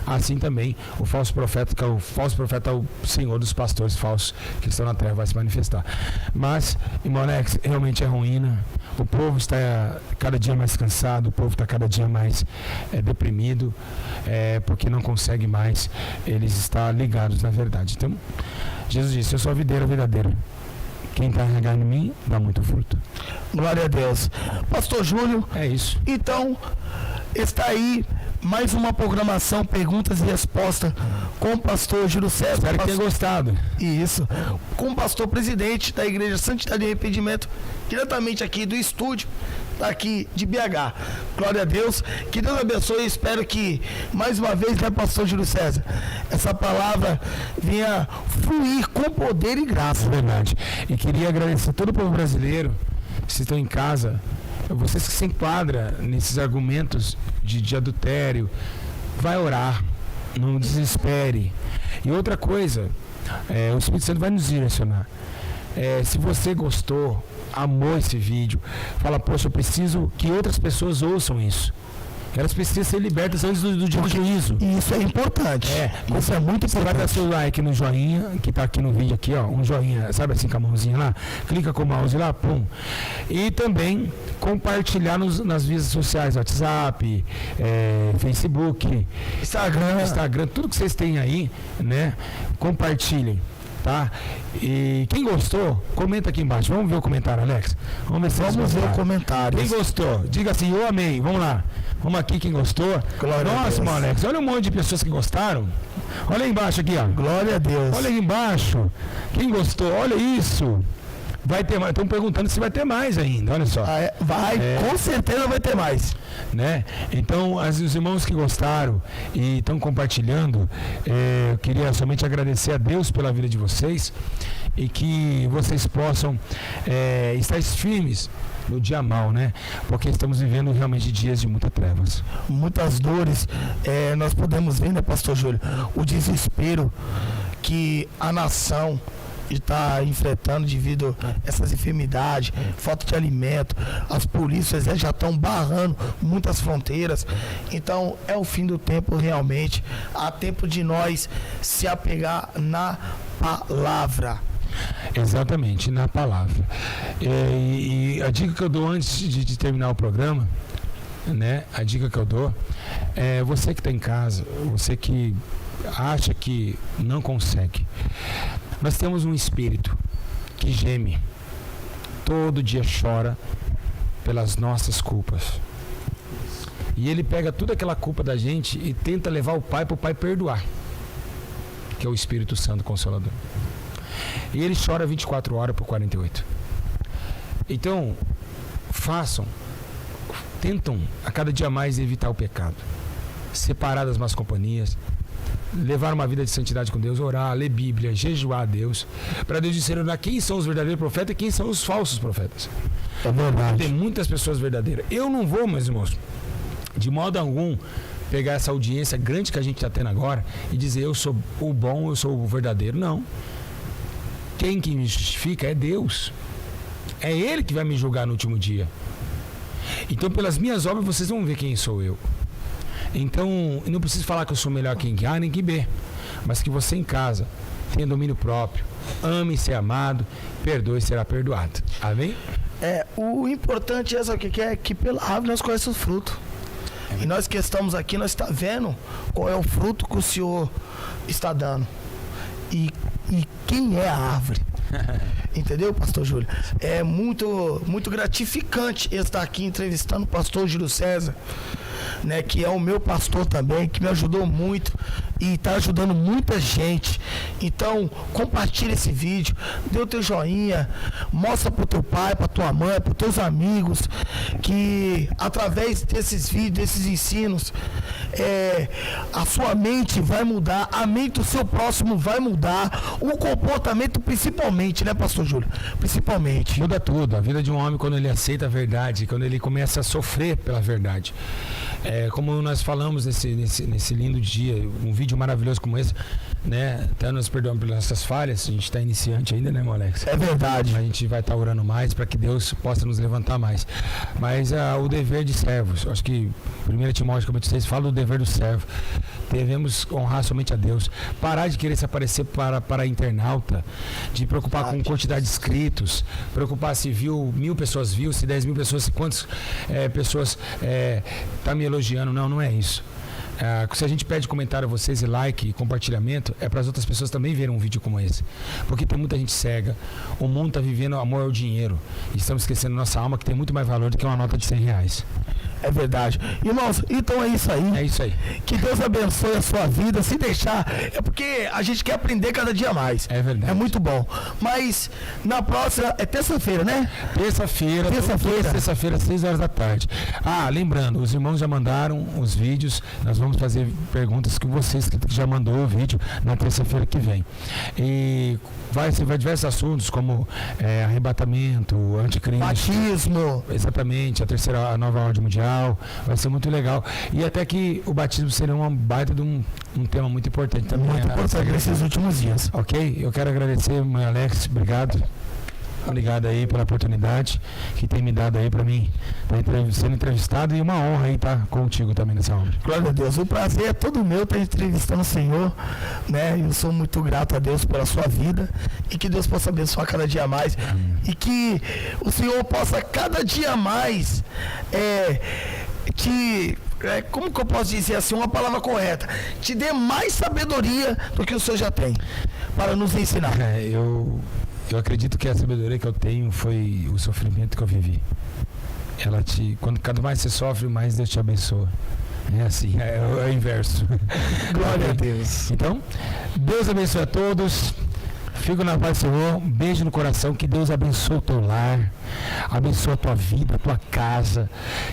Assim também o falso profeta, que é o falso profeta, o senhor dos pastores falsos que estão na terra, vai se manifestar. Mas, irmão Alex, realmente é ruína. O povo está cada dia mais cansado, o povo está cada dia mais deprimido, porque não consegue mais eles estar ligados na verdade. Então, Jesus disse: eu sou a videira verdadeira. Quem está regando em mim dá muito fruto. Glória a Deus. Pastor Júlio. É isso. Então, está aí mais uma programação Perguntas e Respostas com o pastor Júlio César. Espero que tenha gostado. Isso. Com o pastor presidente da Igreja Santidade e Arrependimento, diretamente aqui do estúdio, aqui de BH. Glória a Deus. Que Deus abençoe. Espero que, mais uma vez, né, pastor Júlio César, essa palavra venha fluir com poder e graça. É verdade. E queria agradecer a todo o povo brasileiro, que estão em casa, vocês que se enquadram nesses argumentos de adultério. Vai orar, não desespere. E outra coisa, o Espírito Santo vai nos direcionar. Se você gostou, amou esse vídeo, fala: poxa, eu preciso que outras pessoas ouçam isso. Elas precisam ser libertas antes do dia do juízo. Isso é importante. Isso é muito importante. Você vai dar seu like no joinha, que está aqui no vídeo, aqui, ó, um joinha, sabe assim, com a mãozinha lá? Clica com o mouse lá, pum. E também compartilhar nas redes sociais, WhatsApp, Facebook, Instagram, tudo que vocês têm aí, né? Compartilhem. Tá? E quem gostou, comenta aqui embaixo. Vamos ver o comentário, Alex? Vamos ver o comentário. Quem gostou, diga assim: eu amei. Vamos lá. Vamos aqui, quem gostou. Glória a Deus. Nossa, Alex, olha um monte de pessoas que gostaram. Olha aí embaixo aqui, ó. Glória a Deus. Olha aí embaixo. Quem gostou, olha isso. Vai ter mais. Estão perguntando se vai ter mais ainda, olha só. Com certeza vai ter mais. Né? Então, os irmãos que gostaram e estão compartilhando, eu queria somente agradecer a Deus pela vida de vocês e que vocês possam estar firmes no dia mal, né? Porque estamos vivendo realmente dias de muitas trevas. Muitas dores. Nós podemos ver, né, pastor Júlio, o desespero que a nação está enfrentando devido a essas enfermidades, falta de alimento. As polícias já estão barrando muitas fronteiras. Então é o fim do tempo realmente. Há tempo de nós se apegar na palavra. Exatamente, na palavra. E a dica que eu dou antes de terminar o programa, né? A dica que eu dou é: você que está em casa, você que acha que não consegue, nós temos um espírito que geme, todo dia chora pelas nossas culpas. E ele pega toda aquela culpa da gente e tenta levar o Pai para o Pai perdoar, que é o Espírito Santo Consolador. E ele chora 24 horas por 48. Então, tentam a cada dia mais evitar o pecado, separar das más companhias, levar uma vida de santidade com Deus, orar, ler Bíblia, jejuar a Deus, para Deus discernar quem são os verdadeiros profetas e quem são os falsos profetas. É verdade. Tem muitas pessoas verdadeiras. Eu não vou, meus irmãos, de modo algum, pegar essa audiência grande que a gente está tendo agora e dizer: eu sou o bom, eu sou o verdadeiro. Não. Quem que me justifica é Deus. É Ele que vai me julgar no último dia. Então, pelas minhas obras, vocês vão ver quem sou eu. Então, não preciso falar que eu sou melhor que A nem que B, mas que você em casa tenha domínio próprio, ame ser amado, perdoe e será perdoado. Amém? O importante é, sabe o que é? Que pela árvore nós conhecemos o fruto. E nós que estamos aqui, nós estamos vendo qual é o fruto que o Senhor está dando. E quem é a árvore? Entendeu, pastor Júlio? É muito, muito gratificante estar aqui entrevistando o pastor Júlio César, né, que é o meu pastor também, que me ajudou muito e está ajudando muita gente. Então, compartilha esse vídeo, dê o teu joinha, mostra pro teu pai, pra tua mãe, pros teus amigos, que através desses vídeos, desses ensinos, a sua mente vai mudar, a mente do seu próximo vai mudar, o comportamento principalmente, né, pastor Júlio? Principalmente. Muda tudo. A vida de um homem, quando ele aceita a verdade, quando ele começa a sofrer pela verdade. Como nós falamos nesse lindo dia, um vídeo maravilhoso como esse, né? Até nos perdoamos pelas nossas falhas. A gente está iniciante ainda, né, irmão Alex? É verdade. A gente vai estar orando mais para que Deus possa nos levantar mais. Mas o dever de servos, acho que 1 Timóteo, como eu disse, fala do dever do servo. Devemos honrar somente a Deus. Parar de querer se aparecer para internauta, de preocupar com quantidade de inscritos, preocupar se viu 1.000 pessoas viu, se 10.000 pessoas, se quantas pessoas tá me elogiando. Não é isso. Se a gente pede comentário a vocês e like e compartilhamento, é para as outras pessoas também verem um vídeo como esse. Porque tem muita gente cega. O mundo está vivendo amor ao dinheiro. E estamos esquecendo nossa alma, que tem muito mais valor do que uma nota de R$100. É verdade. Irmãos, então é isso aí. É isso aí. Que Deus abençoe a sua vida. Se deixar, é porque a gente quer aprender cada dia mais. É verdade. É muito bom. Mas na próxima, é terça-feira, né? Terça-feira, 6 horas da tarde. Lembrando, os irmãos já mandaram os vídeos. Nós vamos fazer perguntas que vocês que já mandou o vídeo na terça-feira que vem. E vai diversos assuntos como arrebatamento, anticristo, batismo. Exatamente, a nova ordem mundial. Vai ser muito legal. E até que o batismo seria uma baita de um tema muito importante também. Muito importante nesses últimos dias. Ok? Eu quero agradecer, meu Alex, obrigado. Obrigado aí pela oportunidade que tem me dado aí para mim sendo entrevistado, e uma honra aí estar contigo também nessa hora. Glória a Deus. O prazer é todo meu estar entrevistando o Senhor, né? Eu sou muito grato a Deus pela sua vida, e que Deus possa abençoar cada dia mais. E que o Senhor possa cada dia mais como que eu posso dizer assim, uma palavra correta, te dê mais sabedoria do que o Senhor já tem para nos ensinar. Eu acredito que a sabedoria que eu tenho foi o sofrimento que eu vivi. Quanto mais você sofre, mais Deus te abençoa. É assim, é o inverso. Glória a Deus. Então, Deus abençoe a todos. Fico na paz do Senhor. Um beijo no coração. Que Deus abençoe o teu lar, abençoe a tua vida, a tua casa.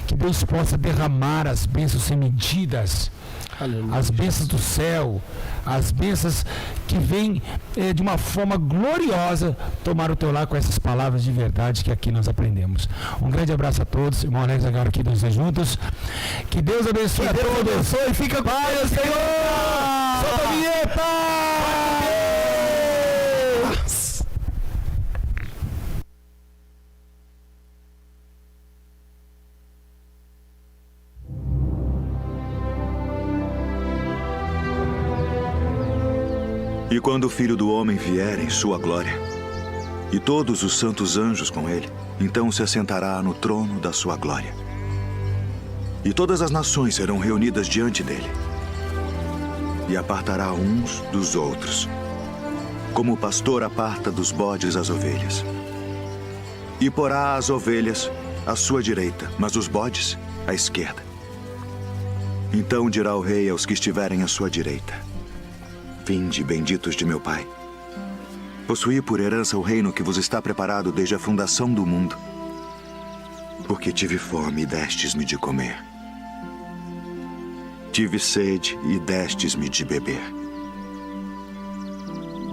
Que Deus possa derramar as bênçãos sem medidas. Aleluia. As bênçãos do céu, as bênçãos que vêm de uma forma gloriosa tomar o teu lar com essas palavras de verdade que aqui nós aprendemos. Um grande abraço a todos. Irmão Alex, agora aqui nós juntos. Que Deus abençoe a todos. Abençoe. Fica com Deus, Senhor. Solta a vinheta. E quando o Filho do Homem vier em sua glória, e todos os santos anjos com ele, então se assentará no trono da sua glória. E todas as nações serão reunidas diante dele. E apartará uns dos outros, como o pastor aparta dos bodes as ovelhas. E porá as ovelhas à sua direita, mas os bodes à esquerda. Então dirá o rei aos que estiverem à sua direita: Vinde, benditos de meu Pai. Possuí por herança o reino que vos está preparado desde a fundação do mundo. Porque tive fome e destes-me de comer. Tive sede e destes-me de beber.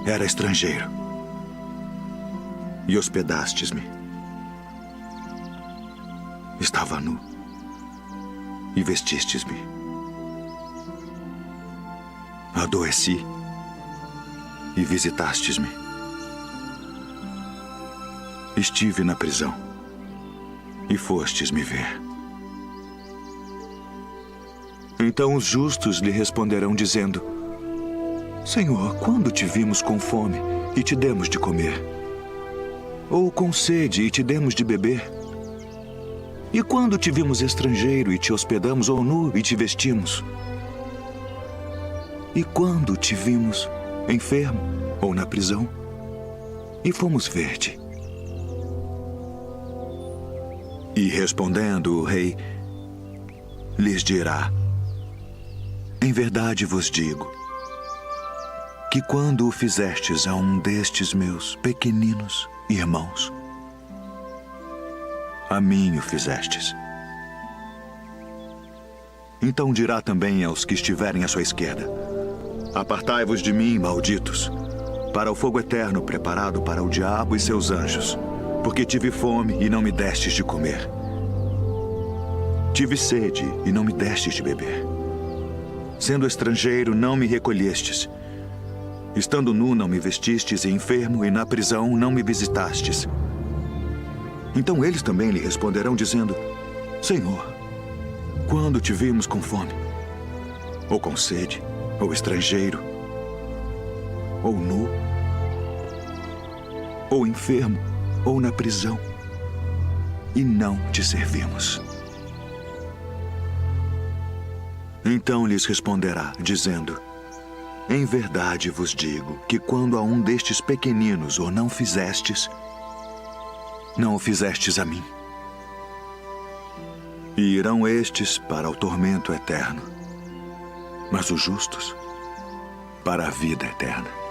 Era estrangeiro e hospedastes-me. Estava nu e vestistes-me. Adoeci e visitastes-me. Estive na prisão e fostes me ver. Então os justos lhe responderão dizendo: Senhor, quando te vimos com fome e te demos de comer? Ou com sede e te demos de beber? E quando te vimos estrangeiro e te hospedamos, ou nu e te vestimos? E quando te vimos enfermo ou na prisão e fomos ver-te? E respondendo o rei, lhes dirá: Em verdade vos digo que quando o fizestes a um destes meus pequeninos irmãos, a mim o fizestes. Então dirá também aos que estiverem à sua esquerda: Apartai-vos de mim, malditos, para o fogo eterno preparado para o diabo e seus anjos, porque tive fome e não me destes de comer. Tive sede e não me destes de beber. Sendo estrangeiro, não me recolhestes. Estando nu, não me vestistes, e enfermo, e na prisão, não me visitastes. Então eles também lhe responderão, dizendo: Senhor, quando te vimos com fome, ou com sede, ou estrangeiro, ou nu, ou enfermo, ou na prisão, e não te servimos? Então lhes responderá, dizendo: Em verdade vos digo que quando a um destes pequeninos o não fizestes, não o fizestes a mim. E irão estes para o tormento eterno, mas os justos para a vida eterna.